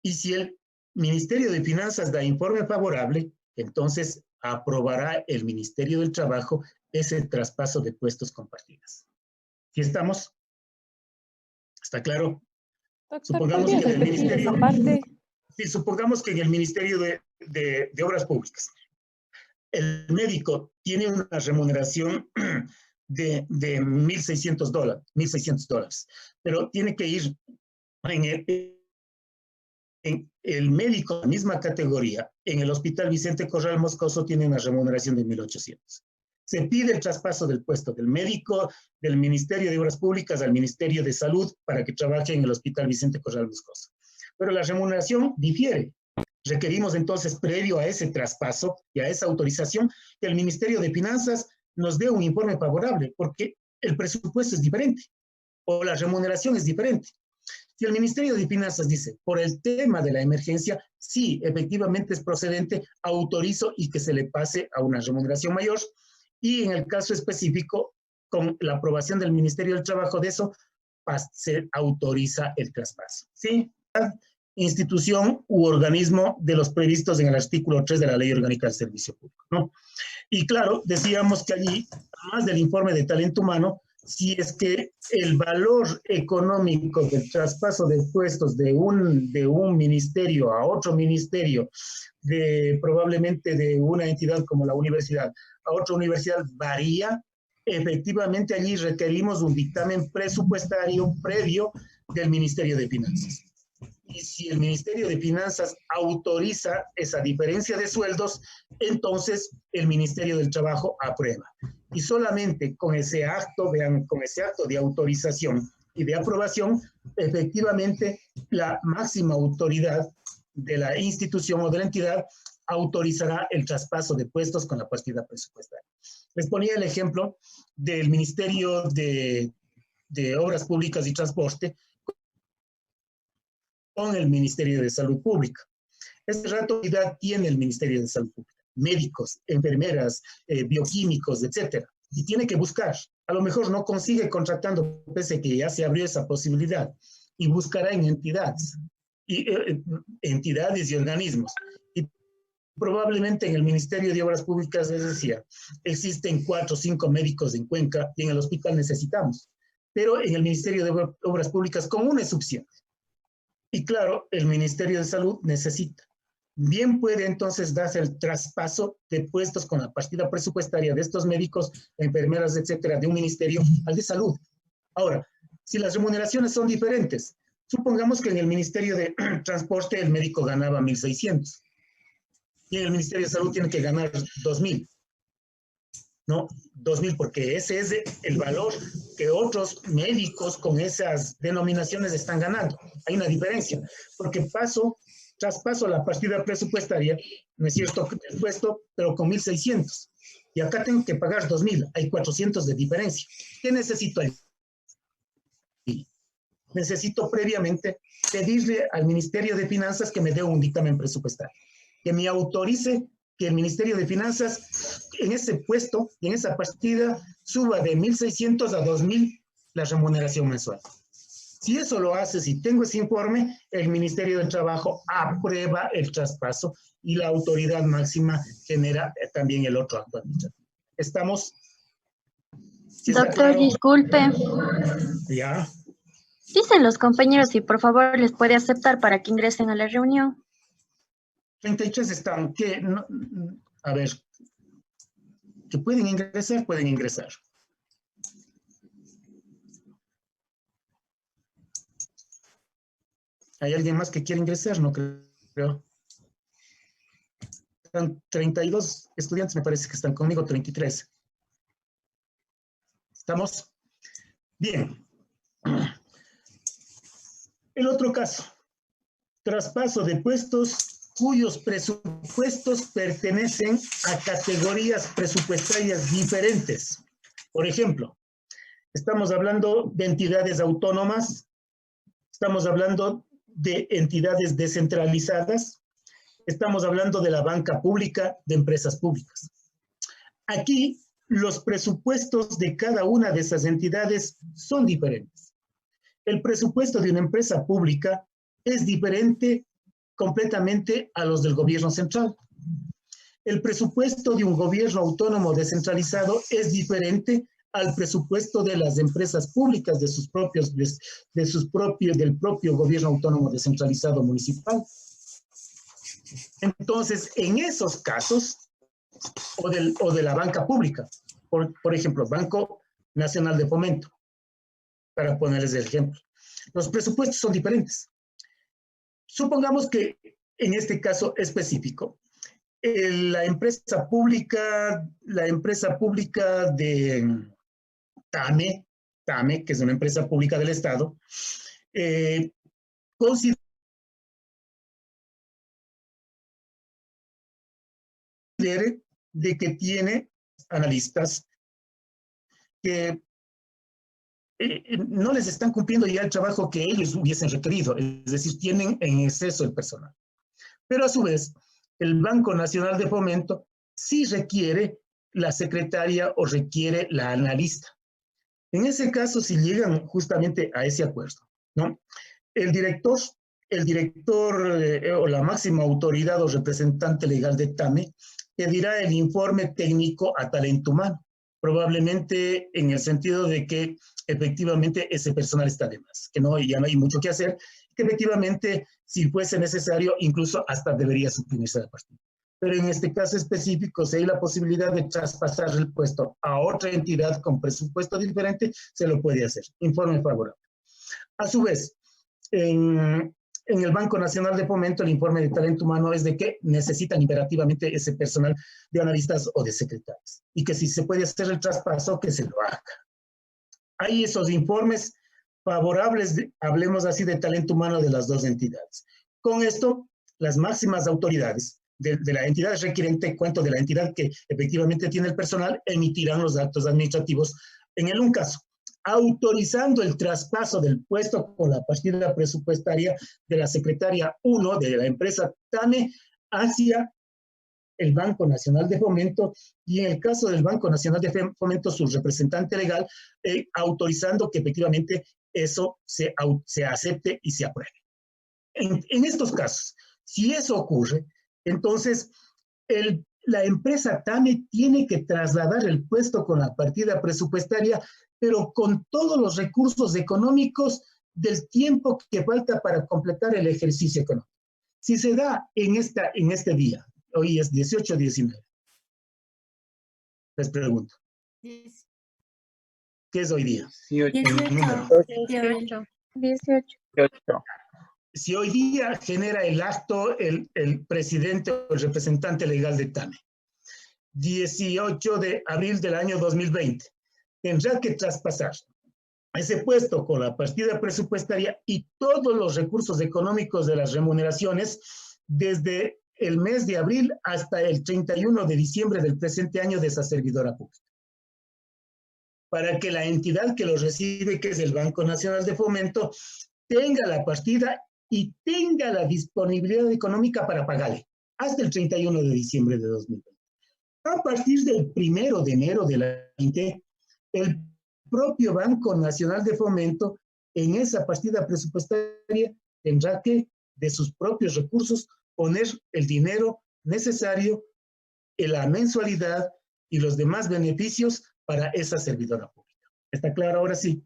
Y si el Ministerio de Finanzas da informe favorable, entonces aprobará el Ministerio del Trabajo ese traspaso de puestos compartidas. ¿Sí estamos? ¿Está claro? Doctor, supongamos que en el Ministerio, sí, supongamos que en el Ministerio de Obras Públicas el médico tiene una remuneración de $1,600, pero tiene que ir en el médico de la misma categoría, en el Hospital Vicente Corral Moscoso tiene una remuneración de $1,800. Se pide el traspaso del puesto del médico del Ministerio de Obras Públicas al Ministerio de Salud para que trabaje en el Hospital Vicente Corral Moscoso. Pero la remuneración difiere. Requerimos entonces, previo a ese traspaso y a esa autorización, que el Ministerio de Finanzas nos dé un informe favorable, porque el presupuesto es diferente o la remuneración es diferente. Si el Ministerio de Finanzas dice, por el tema de la emergencia, sí, efectivamente es procedente, autorizo y que se le pase a una remuneración mayor, y en el caso específico, con la aprobación del Ministerio del Trabajo de eso, se autoriza el traspaso. ¿Sí? Institución u organismo de los previstos en el artículo 3 de la Ley Orgánica del Servicio Público, ¿no? Y claro, decíamos que allí, además del informe de talento humano, si es que el valor económico del traspaso de puestos de un ministerio a otro ministerio, probablemente de una entidad como la universidad a otra universidad varía, efectivamente allí requerimos un dictamen presupuestario previo del Ministerio de Finanzas. Y si el Ministerio de Finanzas autoriza esa diferencia de sueldos, entonces el Ministerio del Trabajo aprueba. Y solamente con ese acto, vean, con ese acto de autorización y de aprobación, efectivamente la máxima autoridad de la institución o de la entidad autorizará el traspaso de puestos con la partida presupuestaria. Les ponía el ejemplo del Ministerio de Obras Públicas y Transporte con el Ministerio de Salud Pública. Este rato tiene el Ministerio de Salud Pública, médicos, enfermeras, bioquímicos, etcétera. y tiene que buscar. A lo mejor no consigue contratando, pese a que ya se abrió esa posibilidad, y buscará en entidades y organismos. Y probablemente en el Ministerio de Obras Públicas, les decía, existen 4 o 5 médicos en Cuenca y en el hospital necesitamos, pero en el Ministerio de Obras Públicas con una es suficiente. Y claro, el Ministerio de Salud necesita. Bien puede entonces darse el traspaso de puestos con la partida presupuestaria de estos médicos, enfermeras, etcétera, de un ministerio al de salud. Ahora, si las remuneraciones son diferentes, supongamos que en el Ministerio de Transporte el médico ganaba 1.600 y en el Ministerio de Salud tiene que ganar 2.000. ¿No? 2.000, porque ese es el valor que otros médicos con esas denominaciones están ganando. Hay una diferencia, porque traspaso la partida presupuestaria, no es cierto, el puesto, pero con 1.600. Y acá tengo que pagar 2.000, hay 400 de diferencia. ¿Qué necesito ahí? Necesito previamente pedirle al Ministerio de Finanzas que me dé un dictamen presupuestario, que me autorice que el Ministerio de Finanzas en ese puesto, en esa partida, suba de 1.600 a 2.000 la remuneración mensual. Si eso lo hace, si tengo ese informe, el Ministerio del Trabajo aprueba el traspaso y la autoridad máxima genera también el otro acto administrativo. ¿Estamos? ¿Sí está Doctor, claro? disculpe. Ya. Dicen los compañeros si por favor les puede aceptar para que ingresen a la reunión. 33 están, que no, a ver, que pueden ingresar, pueden ingresar. ¿Hay alguien más que quiera ingresar? No creo. Están 32 estudiantes, me parece que están conmigo, 33. ¿Estamos? Bien. El otro caso, traspaso de puestos cuyos presupuestos pertenecen a categorías presupuestarias diferentes. Por ejemplo, estamos hablando de entidades autónomas, estamos hablando de entidades descentralizadas, estamos hablando de la banca pública, de empresas públicas. Aquí, los presupuestos de cada una de esas entidades son diferentes. El presupuesto de una empresa pública es diferente completamente a los del gobierno central. El presupuesto de un gobierno autónomo descentralizado es diferente al presupuesto de las empresas públicas del propio gobierno autónomo descentralizado municipal. Entonces, en esos casos, o de la banca pública, por ejemplo, Banco Nacional de Fomento, para ponerles el ejemplo, los presupuestos son diferentes. Supongamos que en este caso específico, la empresa pública de TAME, que es una empresa pública del Estado, considera de que tiene analistas que no les están cumpliendo ya el trabajo que ellos hubiesen requerido, es decir, tienen en exceso el personal. Pero a su vez, el Banco Nacional de Fomento sí requiere la secretaria o requiere la analista. En ese caso, si llegan justamente a ese acuerdo, ¿no? El director o la máxima autoridad o representante legal de TAME pedirá el informe técnico a talento humano, probablemente en el sentido de que efectivamente ese personal está de más, que ya no hay mucho que hacer, que efectivamente, si fuese necesario, incluso hasta debería suprimirse la partida. Pero en este caso específico, si hay la posibilidad de traspasar el puesto a otra entidad con presupuesto diferente, se lo puede hacer. Informe favorable. A su vez, en el Banco Nacional de Fomento, el informe de talento humano es de que necesitan imperativamente ese personal de analistas o de secretarios. Y que si se puede hacer el traspaso, que se lo haga. Hay esos informes favorables, hablemos así, de talento humano de las dos entidades. Con esto, las máximas autoridades de la entidad requirente, cuento de la entidad que efectivamente tiene el personal, emitirán los actos administrativos en un caso, autorizando el traspaso del puesto con la partida presupuestaria de la secretaria 1 de la empresa TAME hacia el Banco Nacional de Fomento, y en el caso del Banco Nacional de Fomento, su representante legal, autorizando que efectivamente eso se acepte y se apruebe. En estos casos, si eso ocurre, entonces la empresa TAME tiene que trasladar el puesto con la partida presupuestaria, pero con todos los recursos económicos del tiempo que falta para completar el ejercicio económico. Si se da en este día, hoy es 18 o 19, les pregunto, ¿qué es hoy día? 18. Si hoy día genera el acto el presidente o el representante legal de TAME, 18 de abril del año 2020, tendrá que traspasar ese puesto con la partida presupuestaria y todos los recursos económicos de las remuneraciones desde el mes de abril hasta el 31 de diciembre del presente año de esa servidora pública, para que la entidad que lo recibe, que es el Banco Nacional de Fomento, tenga la partida y tenga la disponibilidad económica para pagarle hasta el 31 de diciembre de 2020. A partir del 1 de enero del año 2020, el propio Banco Nacional de Fomento en esa partida presupuestaria tendrá que, de sus propios recursos, poner el dinero necesario en la mensualidad y los demás beneficios para esa servidora pública. ¿Está claro ahora sí?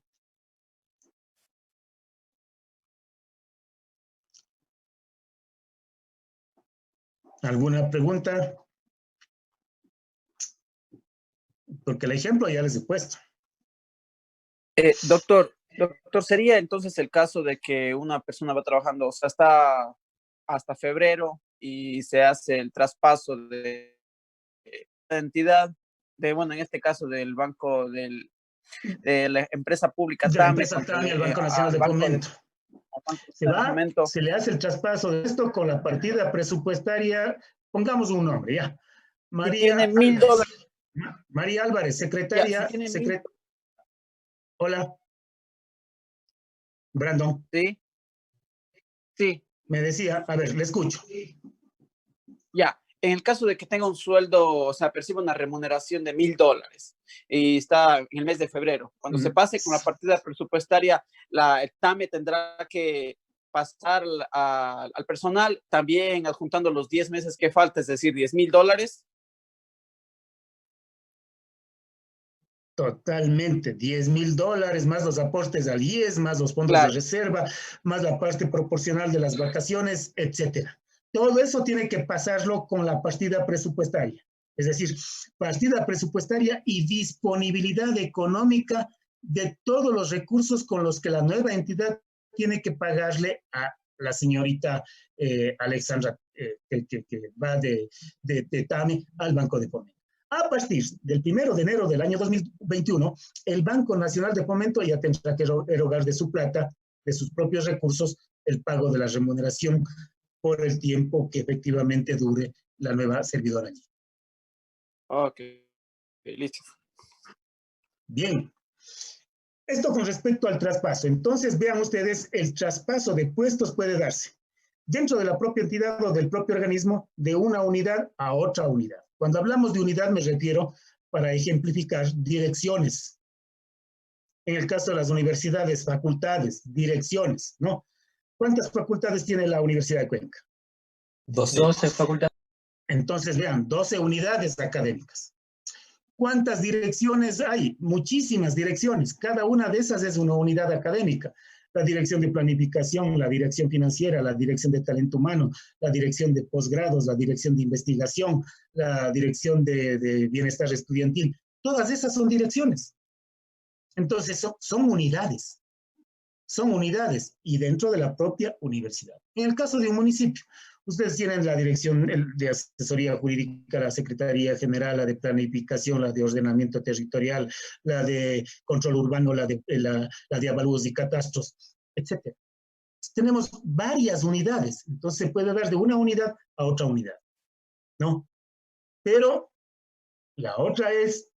¿Alguna pregunta? Porque el ejemplo ya les he puesto. Doctor, sería entonces el caso de que una persona va trabajando, o sea, está hasta febrero y se hace el traspaso de la entidad, bueno, en este caso del banco, de la empresa pública De la TAME, empresa TAME al Banco Nacional de Fomento. Se le hace el traspaso de esto con la partida presupuestaria, pongamos un nombre, ya. María tiene $1,000. María Álvarez, secretaria. Ya, si Hola. Brandon. Sí. Me decía, a ver, le escucho. Ya, en el caso de que tenga un sueldo, o sea, perciba una remuneración de $1,000 y está en el mes de febrero, cuando se pase con la partida presupuestaria, el TAME tendrá que pasar al personal también adjuntando los 10 meses que falta, es decir, $10,000. Totalmente, $10,000 más los aportes al IES, más los fondos de reserva, más la parte proporcional de las vacaciones, etcétera. Todo eso tiene que pasarlo con la partida presupuestaria. Es decir, partida presupuestaria y disponibilidad económica de todos los recursos con los que la nueva entidad tiene que pagarle a la señorita Alexandra, que va de TAME al Banco de Fomento. A partir del 1 de enero del año 2021, el Banco Nacional de Fomento ya tendrá que erogar de su plata, de sus propios recursos, el pago de la remuneración por el tiempo que efectivamente dure la nueva servidora allí. Ok, listo. Bien. Esto con respecto al traspaso. Entonces, vean ustedes, el traspaso de puestos puede darse dentro de la propia entidad o del propio organismo de una unidad a otra unidad. Cuando hablamos de unidad me refiero, para ejemplificar, direcciones. En el caso de las universidades, facultades, direcciones, ¿no? ¿Cuántas facultades tiene la Universidad de Cuenca? 12 facultades. Entonces, vean, 12 unidades académicas. ¿Cuántas direcciones hay? Muchísimas direcciones. Cada una de esas es una unidad académica. La dirección de planificación, la dirección financiera, la dirección de talento humano, la dirección de posgrados, la dirección de investigación, la dirección de bienestar estudiantil. Todas esas son direcciones. Entonces, son unidades. Son unidades y dentro de la propia universidad. En el caso de un municipio, ustedes tienen la dirección de asesoría jurídica, la Secretaría General, la de planificación, la de ordenamiento territorial, la de control urbano, la de avalúos y catastros, etc. Tenemos varias unidades, entonces se puede dar de una unidad a otra unidad, ¿no? Pero la otra es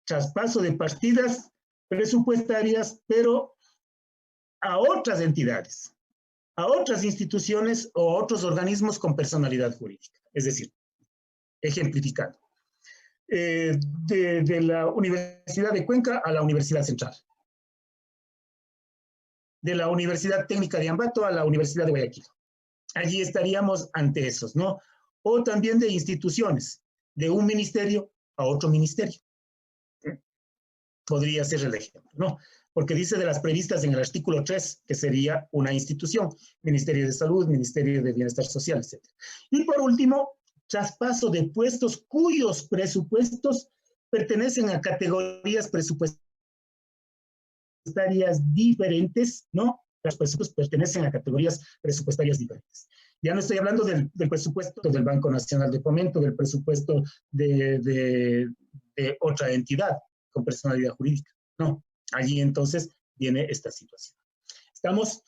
traspaso de partidas presupuestarias, pero a otras entidades, a otras instituciones o a otros organismos con personalidad jurídica. Es decir, ejemplificando. De la Universidad de Cuenca a la Universidad Central. De la Universidad Técnica de Ambato a la Universidad de Guayaquil. Allí estaríamos ante esos, ¿no? O también de instituciones, de un ministerio a otro ministerio. Podría ser el ejemplo, ¿no? Porque dice de las previstas en el artículo 3, que sería una institución, Ministerio de Salud, Ministerio de Bienestar Social, etc. Y por último, traspaso de puestos cuyos presupuestos pertenecen a categorías presupuestarias diferentes, ¿no? Los presupuestos pertenecen a categorías presupuestarias diferentes. Ya no estoy hablando del presupuesto del Banco Nacional de Fomento, del presupuesto de otra entidad con personalidad jurídica. No, allí entonces viene esta situación. Estamos,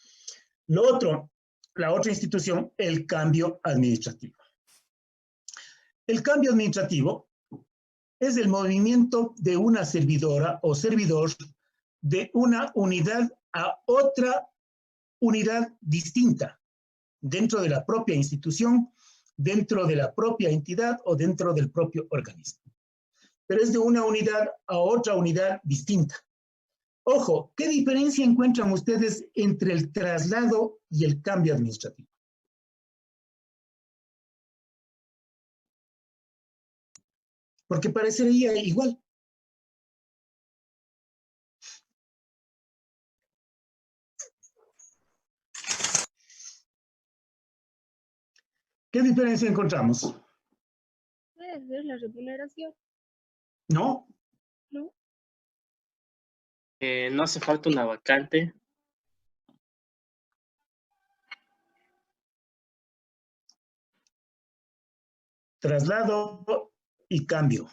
la otra institución, el cambio administrativo. El cambio administrativo es el movimiento de una servidora o servidor de una unidad a otra unidad distinta dentro de la propia institución, dentro de la propia entidad o dentro del propio organismo. Pero es de una unidad a otra unidad distinta. Ojo, ¿qué diferencia encuentran ustedes entre el traslado y el cambio administrativo? Porque parecería igual. ¿Qué diferencia encontramos? Puede ser la remuneración. ¿No? ¿No? No hace falta una vacante. Traslado y cambio.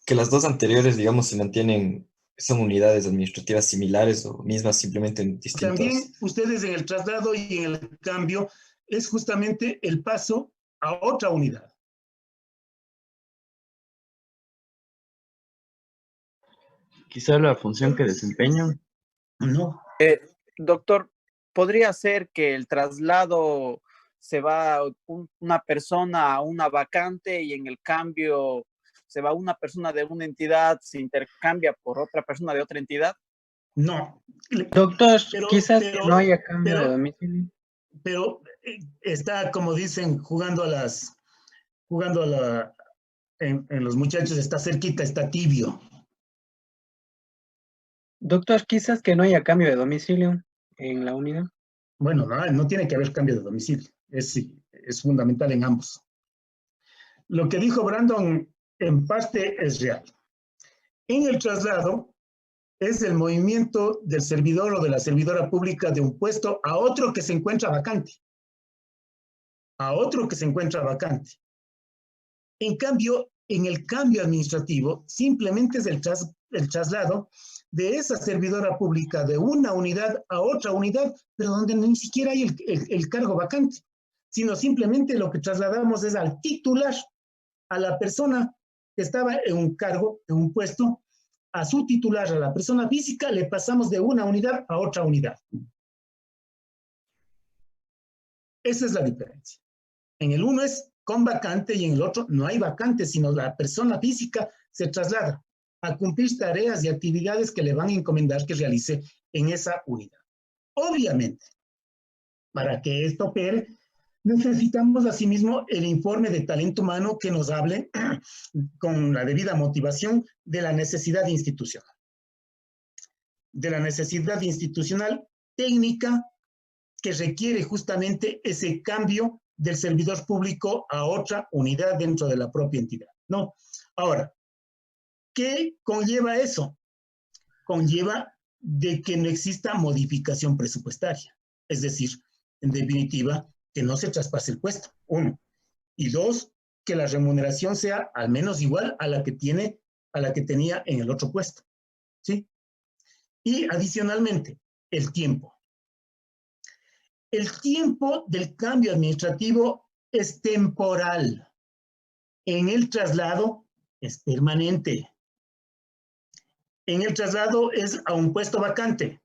Que las dos anteriores, digamos, se mantienen, son unidades administrativas similares o mismas, simplemente en distintos. También ustedes en el traslado y en el cambio es justamente el paso a otra unidad. Quizá la función que desempeñan. No. Doctor, ¿podría ser que el traslado se va una persona a una vacante y en el cambio se va una persona de una entidad, se intercambia por otra persona de otra entidad? No. Doctor, quizás no haya cambio de domicilio. Pero está, como dicen, en los muchachos, está cerquita, está tibio. Doctor, quizás que no haya cambio de domicilio en la unidad. Bueno, no tiene que haber cambio de domicilio. Es fundamental en ambos. Lo que dijo Brandon en parte es real. En el traslado es el movimiento del servidor o de la servidora pública de un puesto a otro que se encuentra vacante. A otro que se encuentra vacante. En cambio, en el cambio administrativo, simplemente es el traslado de esa servidora pública de una unidad a otra unidad, pero donde ni siquiera hay el cargo vacante, sino simplemente lo que trasladamos es al titular, a la persona que estaba en un cargo, en un puesto, a su titular, a la persona física, le pasamos de una unidad a otra unidad. Esa es la diferencia. En el uno es con vacante y en el otro no hay vacante, sino la persona física se traslada a cumplir tareas y actividades que le van a encomendar que realice en esa unidad. Obviamente, para que esto opere, necesitamos asimismo el informe de talento humano que nos hable con la debida motivación de la necesidad institucional. De la necesidad institucional técnica que requiere justamente ese cambio del servidor público a otra unidad dentro de la propia entidad, ¿no? Ahora, ¿qué conlleva eso? Conlleva de que no exista modificación presupuestaria. Es decir, en definitiva, que no se traspase el puesto, uno. Y dos, que la remuneración sea al menos igual a la que tenía en el otro puesto, ¿sí? Y adicionalmente, el tiempo. El tiempo del cambio administrativo es temporal. En el traslado es permanente. En el traslado es a un puesto vacante.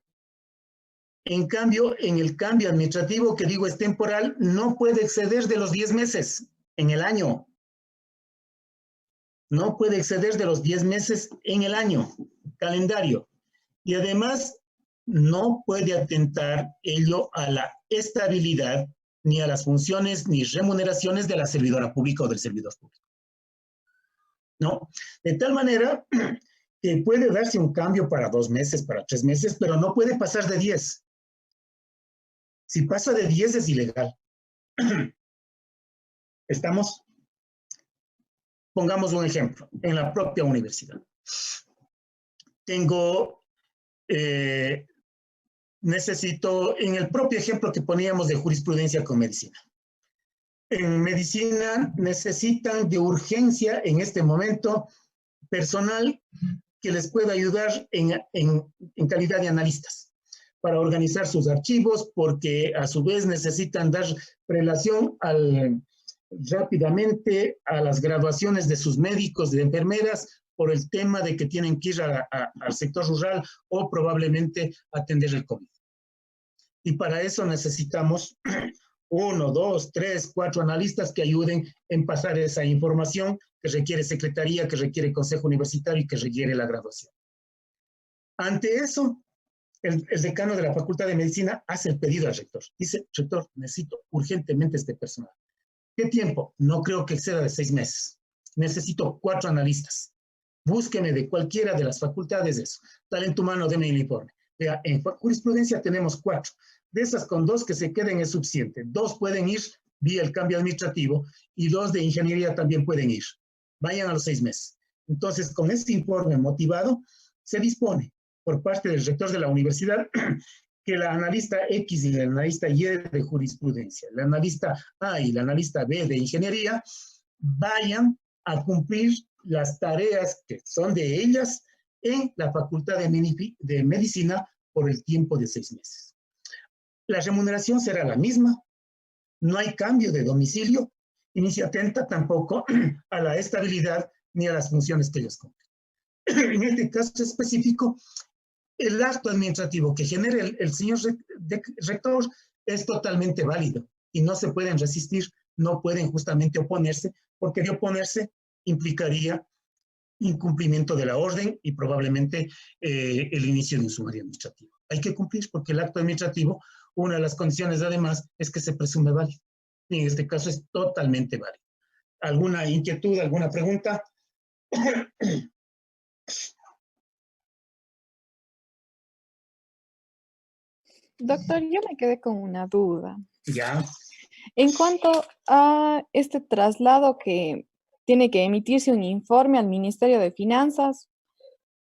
En cambio, en el cambio administrativo, que digo es temporal, no puede exceder de los 10 meses. en el año. No puede exceder de los 10 meses en el año, calendario. Y además, no puede atentar ello a la estabilidad, ni a las funciones, ni remuneraciones de la servidora pública o del servidor público. ¿No? De tal manera que puede darse un cambio para 2 meses, para 3 meses, pero no puede pasar de 10. Si pasa de 10 es ilegal. ¿Estamos? Pongamos un ejemplo, en la propia universidad. Necesito, en el propio ejemplo que poníamos de jurisprudencia con medicina. En medicina necesitan de urgencia en este momento personal que les pueda ayudar en calidad de analistas para organizar sus archivos, porque a su vez necesitan dar prelación rápidamente a las graduaciones de sus médicos, de enfermeras, por el tema de que tienen que ir al sector rural o probablemente atender el COVID. Y para eso necesitamos 1, 2, 3, 4 analistas que ayuden en pasar esa información que requiere secretaría, que requiere consejo universitario y que requiere la graduación. Ante eso, el decano de la Facultad de Medicina hace el pedido al rector. Dice, rector, necesito urgentemente este personal. ¿Qué tiempo? No creo que exceda de 6 meses. Necesito 4 analistas. Búsqueme de cualquiera de las facultades eso. Talento humano, deme el informe. Vea, en jurisprudencia tenemos 4. De esas, con 2 que se queden es suficiente. 2 pueden ir vía el cambio administrativo y 2 de ingeniería también pueden ir. Vayan a los 6 meses. Entonces, con este informe motivado, se dispone por parte del rector de la universidad que la analista X y la analista Y de jurisprudencia, la analista A y la analista B de ingeniería, vayan a cumplir las tareas que son de ellas en la Facultad de Medicina por el tiempo de 6 meses. La remuneración será la misma, no hay cambio de domicilio y ni se atenta tampoco a la estabilidad ni a las funciones que ellos cumplen. En este caso específico, el acto administrativo que genere el señor rector es totalmente válido y no se pueden resistir, no pueden justamente oponerse, porque de oponerse implicaría incumplimiento de la orden y probablemente el inicio de un sumario administrativo. Hay que cumplir porque el acto administrativo, una de las condiciones además es que se presume válido. Y en este caso es totalmente válido. ¿Alguna inquietud, alguna pregunta? Doctor, yo me quedé con una duda. Ya. En cuanto a este traslado que tiene que emitirse un informe al Ministerio de Finanzas.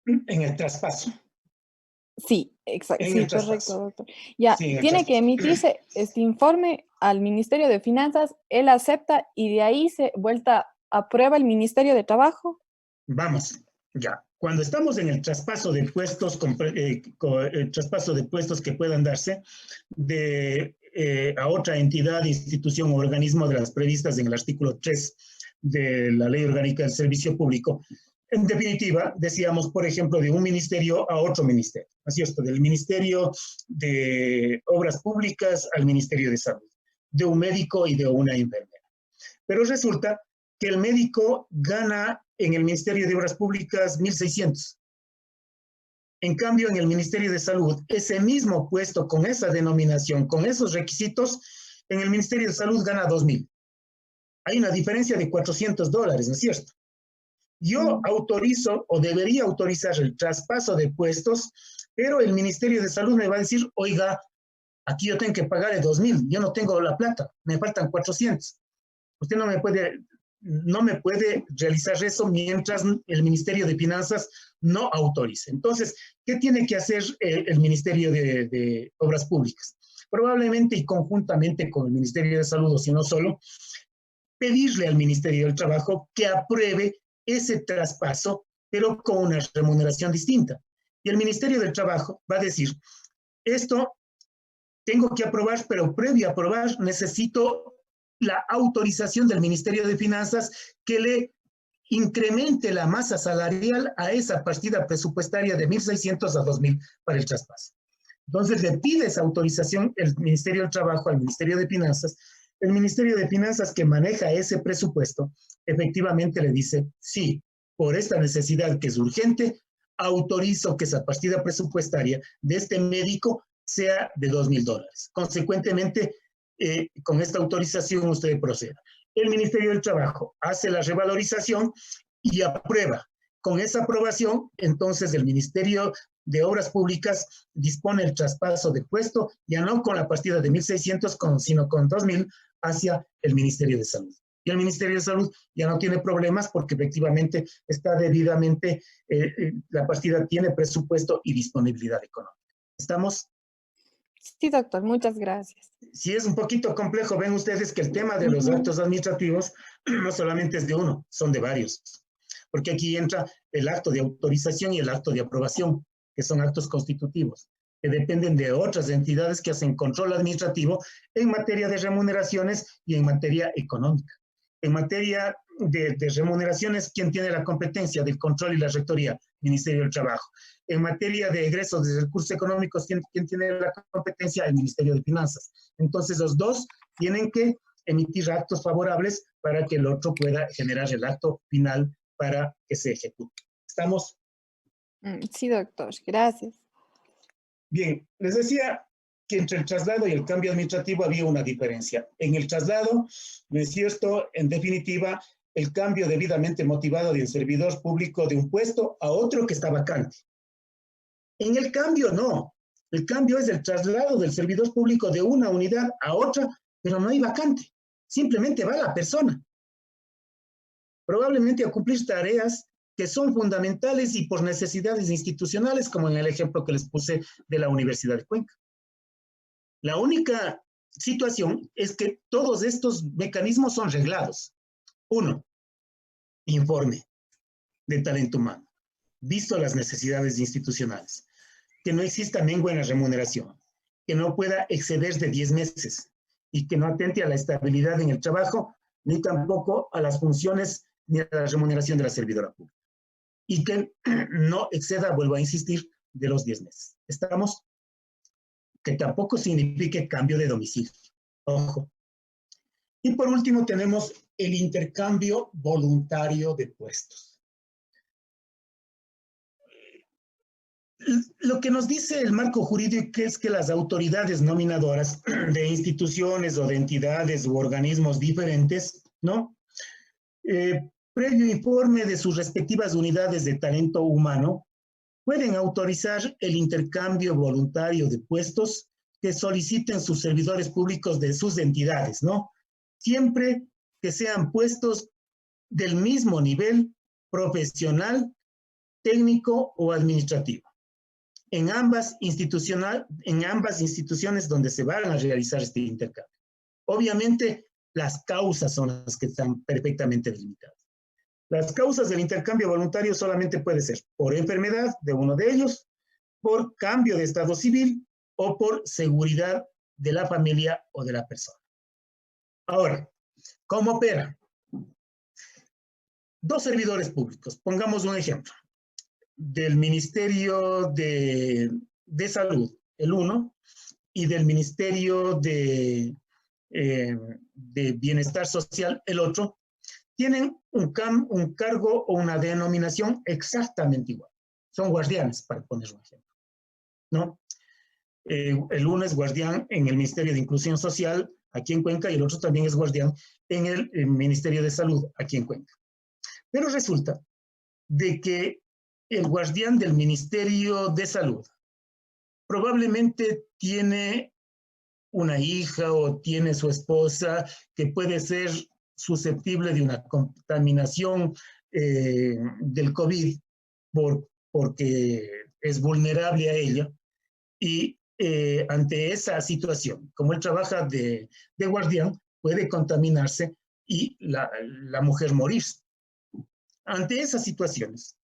En el traspaso. Sí, exacto. Sí, correcto, doctor. Ya, sí, tiene que emitirse este informe al Ministerio de Finanzas, él acepta y de ahí se aprueba el Ministerio de Trabajo. Vamos, ya. Cuando estamos en el traspaso de puestos, el traspaso de puestos que puedan darse a otra entidad, institución o organismo de las previstas en el artículo 3 de la Ley Orgánica del Servicio Público, en definitiva, decíamos, por ejemplo, de un ministerio a otro ministerio, así es, del Ministerio de Obras Públicas al Ministerio de Salud, de un médico y de una enfermera. Pero resulta que el médico gana en el Ministerio de Obras Públicas 1.600. En cambio, en el Ministerio de Salud, ese mismo puesto con esa denominación, con esos requisitos, en el Ministerio de Salud gana 2.000. Hay una diferencia de $400, ¿no es cierto? Yo autorizo o debería autorizar el traspaso de puestos, pero el Ministerio de Salud me va a decir, oiga, aquí yo tengo que pagarle 2.000, yo no tengo la plata, me faltan 400. Usted no me puede realizar eso mientras el Ministerio de Finanzas no autorice. Entonces, ¿qué tiene que hacer el Ministerio de Obras Públicas? Probablemente y conjuntamente con el Ministerio de Salud, o si no solo, pedirle al Ministerio del Trabajo que apruebe ese traspaso, pero con una remuneración distinta. Y el Ministerio del Trabajo va a decir, esto tengo que aprobar, pero previo a aprobar necesito la autorización del Ministerio de Finanzas que le incremente la masa salarial a esa partida presupuestaria de 1.600 a 2.000 para el traspaso. Entonces le pide esa autorización el Ministerio del Trabajo al Ministerio de Finanzas El Ministerio de Finanzas, que maneja ese presupuesto, efectivamente le dice, sí, por esta necesidad que es urgente, autorizo que esa partida presupuestaria de este médico sea de $2.000. Consecuentemente, con esta autorización usted proceda. El Ministerio del Trabajo hace la revalorización y aprueba. Con esa aprobación, entonces el Ministerio de Obras Públicas dispone el traspaso de puesto, ya no con la partida de 1.600, sino con 2.000 hacia el Ministerio de Salud. Y el Ministerio de Salud ya no tiene problemas porque efectivamente está debidamente, la partida tiene presupuesto y disponibilidad económica. ¿Estamos? Sí, doctor, muchas gracias. Si es un poquito complejo, ven ustedes que el tema de los actos administrativos no solamente es de uno, son de varios. Porque aquí entra el acto de autorización y el acto de aprobación, que son actos constitutivos, que dependen de otras entidades que hacen control administrativo en materia de remuneraciones y en materia económica. En materia de remuneraciones, ¿quién tiene la competencia del control y la rectoría? Ministerio del Trabajo. En materia de egresos de recursos económicos, ¿quién tiene la competencia? El Ministerio de Finanzas. Entonces, los dos tienen que emitir actos favorables para que el otro pueda generar el acto final para que se ejecute. ¿Estamos? Sí, doctor, gracias. Bien, les decía que entre el traslado y el cambio administrativo había una diferencia. En el traslado, ¿no es cierto? En definitiva, el cambio debidamente motivado de un servidor público de un puesto a otro que está vacante. En el cambio, no. El cambio es el traslado del servidor público de una unidad a otra, pero no hay vacante. Simplemente va la persona. Probablemente a cumplir tareas que son fundamentales y por necesidades institucionales, como en el ejemplo que les puse de la Universidad de Cuenca. La única situación es que todos estos mecanismos son reglados. Uno, informe de talento humano, visto las necesidades institucionales, que no exista mengua en la remuneración, que no pueda exceder de 10 meses y que no atente a la estabilidad en el trabajo, ni tampoco a las funciones ni a la remuneración de la servidora pública. Y que no exceda, vuelvo a insistir, de los 10 meses. ¿Estamos? Que tampoco signifique cambio de domicilio. Ojo. Y por último tenemos el intercambio voluntario de puestos. Lo que nos dice el marco jurídico es que las autoridades nominadoras de instituciones o de entidades u organismos diferentes, ¿no? Previo informe de sus respectivas unidades de talento humano, pueden autorizar el intercambio voluntario de puestos que soliciten sus servidores públicos de sus entidades, ¿no? Siempre que sean puestos del mismo nivel profesional, técnico o administrativo. En ambas instituciones donde se van a realizar este intercambio. Obviamente, las causas son las que están perfectamente delimitadas. Las causas del intercambio voluntario solamente puede ser por enfermedad de uno de ellos, por cambio de estado civil o por seguridad de la familia o de la persona. Ahora, ¿cómo opera? Dos servidores públicos, pongamos un ejemplo, del Ministerio de Salud, el uno, y del Ministerio de Bienestar Social, el otro, tienen un cargo o una denominación exactamente igual. Son guardianes, para poner un ejemplo, ¿no? El uno es guardián en el Ministerio de Inclusión Social, aquí en Cuenca, y el otro también es guardián en el Ministerio de Salud, aquí en Cuenca. Pero resulta de que el guardián del Ministerio de Salud probablemente tiene una hija o tiene su esposa que puede ser susceptible de una contaminación del COVID porque es vulnerable a ella. Y ante esa situación, como él trabaja de guardián, puede contaminarse y la mujer morir. Ante esas situaciones,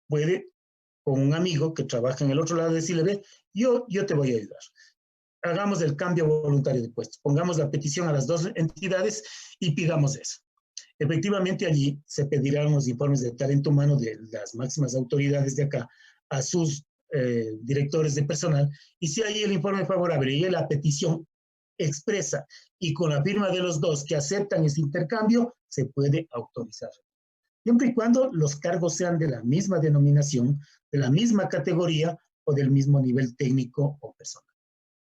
puede, con un amigo que trabaja en el otro lado, decirle, ve, yo te voy a ayudar. Hagamos el cambio voluntario de puestos. Pongamos la petición a las dos entidades y pidamos eso. Efectivamente, allí se pedirán los informes de talento humano de las máximas autoridades de acá a sus directores de personal, y si hay el informe favorable y la petición expresa y con la firma de los dos que aceptan ese intercambio, se puede autorizar. Siempre y cuando los cargos sean de la misma denominación, de la misma categoría o del mismo nivel técnico o personal.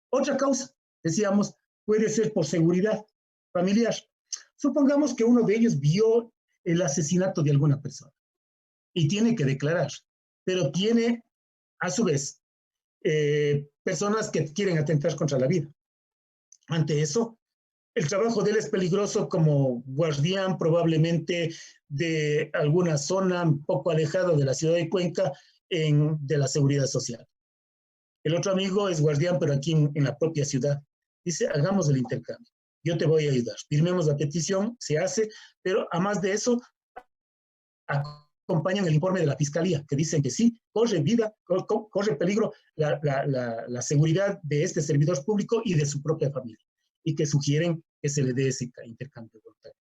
Otra causa, decíamos, puede ser por seguridad familiar. Supongamos que uno de ellos vio el asesinato de alguna persona y tiene que declarar, pero tiene, a su vez, personas que quieren atentar contra la vida. Ante eso, el trabajo de él es peligroso como guardián probablemente de alguna zona un poco alejada de la ciudad de Cuenca de la seguridad social. El otro amigo es guardián, pero aquí en la propia ciudad. Dice, hagamos el intercambio. Yo te voy a ayudar. Firmemos la petición, se hace, pero a más de eso, acompañan el informe de la fiscalía, que dicen que sí, corre peligro la seguridad de este servidor público y de su propia familia, y que sugieren que se le dé ese intercambio voluntario.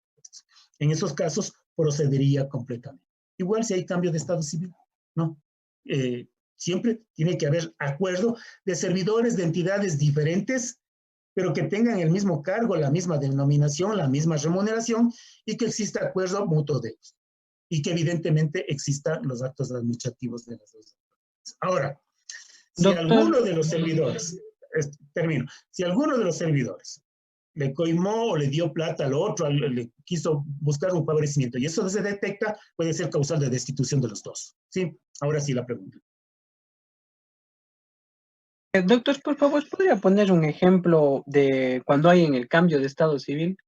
En esos casos, procedería completamente. Igual si hay cambio de estado civil, ¿no? Siempre tiene que haber acuerdo de servidores de entidades diferentes, pero que tengan el mismo cargo, la misma denominación, la misma remuneración, y que exista acuerdo mutuo de ellos. Y que evidentemente existan los actos administrativos de las dos. Ahora, si alguno de los servidores, si alguno de los servidores le coimó o le dio plata al otro, le quiso buscar un favorecimiento, y eso se detecta, puede ser causal de destitución de los dos. ¿Sí? Ahora sí la pregunta. Doctor, por favor, ¿podría poner un ejemplo de cuando hay en el cambio de estado civil?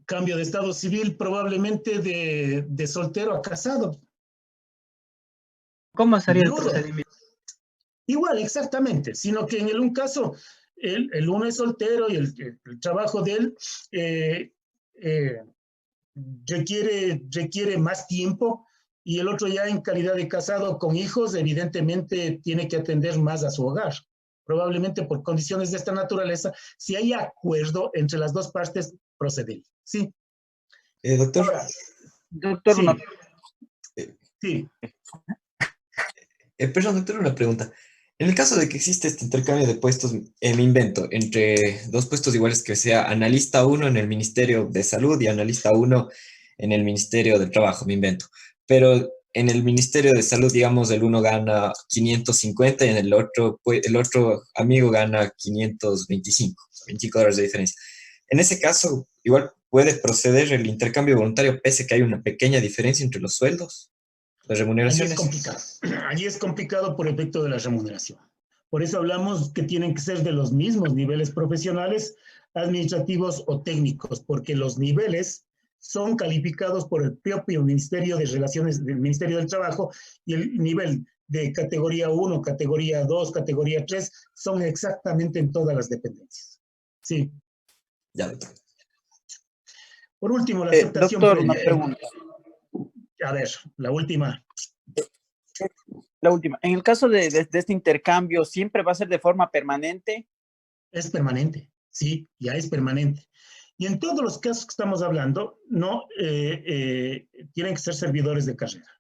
Cambio de estado civil probablemente de soltero a casado. ¿Cómo sería el procedimiento? Igual, exactamente, sino que en un caso, el uno es soltero y el trabajo de él requiere más tiempo, y el otro ya en calidad de casado con hijos, evidentemente tiene que atender más a su hogar. Probablemente por condiciones de esta naturaleza, si hay acuerdo entre las dos partes, procedería. ¿Sí? Doctor. Ahora, doctor, sí. una... Sí. Perdón, doctor, una pregunta. En el caso de que existe este intercambio de puestos, me invento, entre dos puestos iguales, que sea analista 1 en el Ministerio de Salud y analista 1 en el Ministerio del Trabajo, me invento. Pero en el Ministerio de Salud, digamos, el uno gana 550 y en el otro amigo gana 525, $25 de diferencia. En ese caso, igual puede proceder el intercambio voluntario pese que hay una pequeña diferencia entre los sueldos, las remuneraciones. Allí es complicado. Allí es complicado por efecto de la remuneración. Por eso hablamos que tienen que ser de los mismos niveles profesionales, administrativos o técnicos, porque los niveles son calificados por el propio Ministerio de Relaciones, del Ministerio del Trabajo, y el nivel de categoría 1, categoría 2, categoría 3, son exactamente en todas las dependencias. Sí. Ya, doctor. Por último, la aceptación. Doctor, una pregunta. A ver, la última. La última. En el caso de este intercambio, ¿siempre va a ser de forma permanente? Es permanente, sí, ya es permanente. Y en todos los casos que estamos hablando, no tienen que ser servidores de carrera,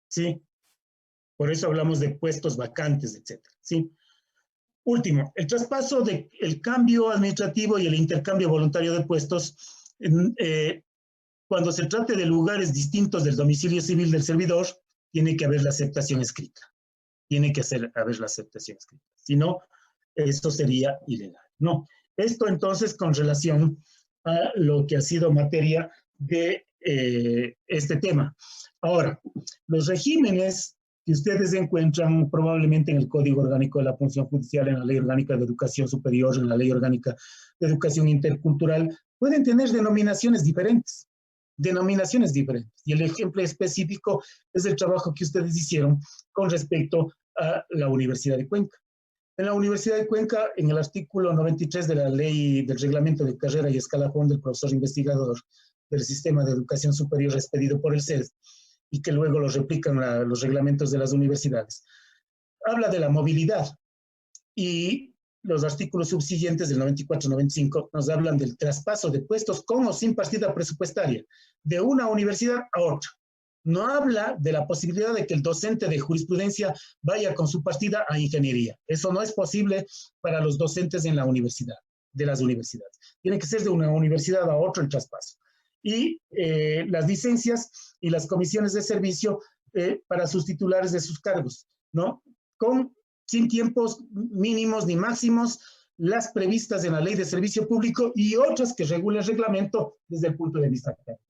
¿sí? Por eso hablamos de puestos vacantes, etcétera, ¿sí? Último, el traspaso el cambio administrativo y el intercambio voluntario de puestos, cuando se trate de lugares distintos del domicilio civil del servidor, tiene que haber la aceptación escrita. Tiene que haber la aceptación escrita. Si no, esto sería ilegal. No. Esto entonces con relación a lo que ha sido materia de este tema. Ahora, los regímenes que ustedes encuentran probablemente en el Código Orgánico de la Función Judicial, en la Ley Orgánica de Educación Superior, en la Ley Orgánica de Educación Intercultural, pueden tener denominaciones diferentes. Y el ejemplo específico es el trabajo que ustedes hicieron con respecto a la Universidad de Cuenca. En la Universidad de Cuenca, en el artículo 93 de la Ley del Reglamento de Carrera y Escalafón del profesor investigador del Sistema de Educación Superior expedido por el CES, y que luego lo replican los reglamentos de las universidades, habla de la movilidad, y los artículos subsiguientes del 94-95 nos hablan del traspaso de puestos con o sin partida presupuestaria de una universidad a otra. No habla de la posibilidad de que el docente de jurisprudencia vaya con su partida a ingeniería. Eso no es posible para los docentes en la universidad. de las universidades. Tiene que ser de una universidad a otra el traspaso. Y las licencias y las comisiones de servicio para sus titulares de sus cargos, ¿no? Sin tiempos mínimos ni máximos, las previstas en la Ley de Servicio Público y otras que regula el reglamento desde el punto de vista académico.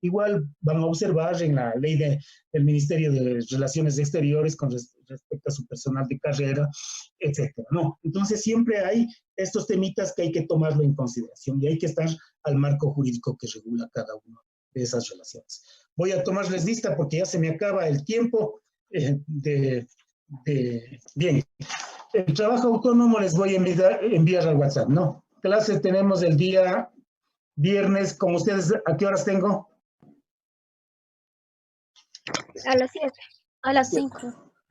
Igual van a observar en la ley del Ministerio de Relaciones Exteriores con respecto a su personal de carrera, etcétera, ¿no? Entonces siempre hay estos temitas que hay que tomarlo en consideración y hay que estar al marco jurídico que regula cada una de esas relaciones. Voy a tomarles lista porque ya se me acaba el tiempo Bien, el trabajo autónomo les voy a enviar al WhatsApp, ¿no? Clase tenemos el día viernes, con ustedes, ¿a qué horas tengo? A las 7. A las 5.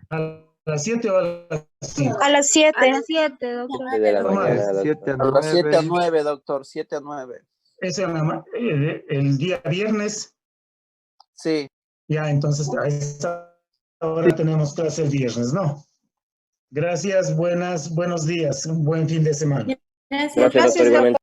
¿A las 7 o a las 5? A las 7. A las 7, doctor. De la mañana, doctor. 7 a 9, doctor, 7 a 9. ¿Es el día viernes? Sí. Ya, entonces a esta hora tenemos clase el viernes, ¿no? Gracias, buenos días, un buen fin de semana. Gracias, doctor.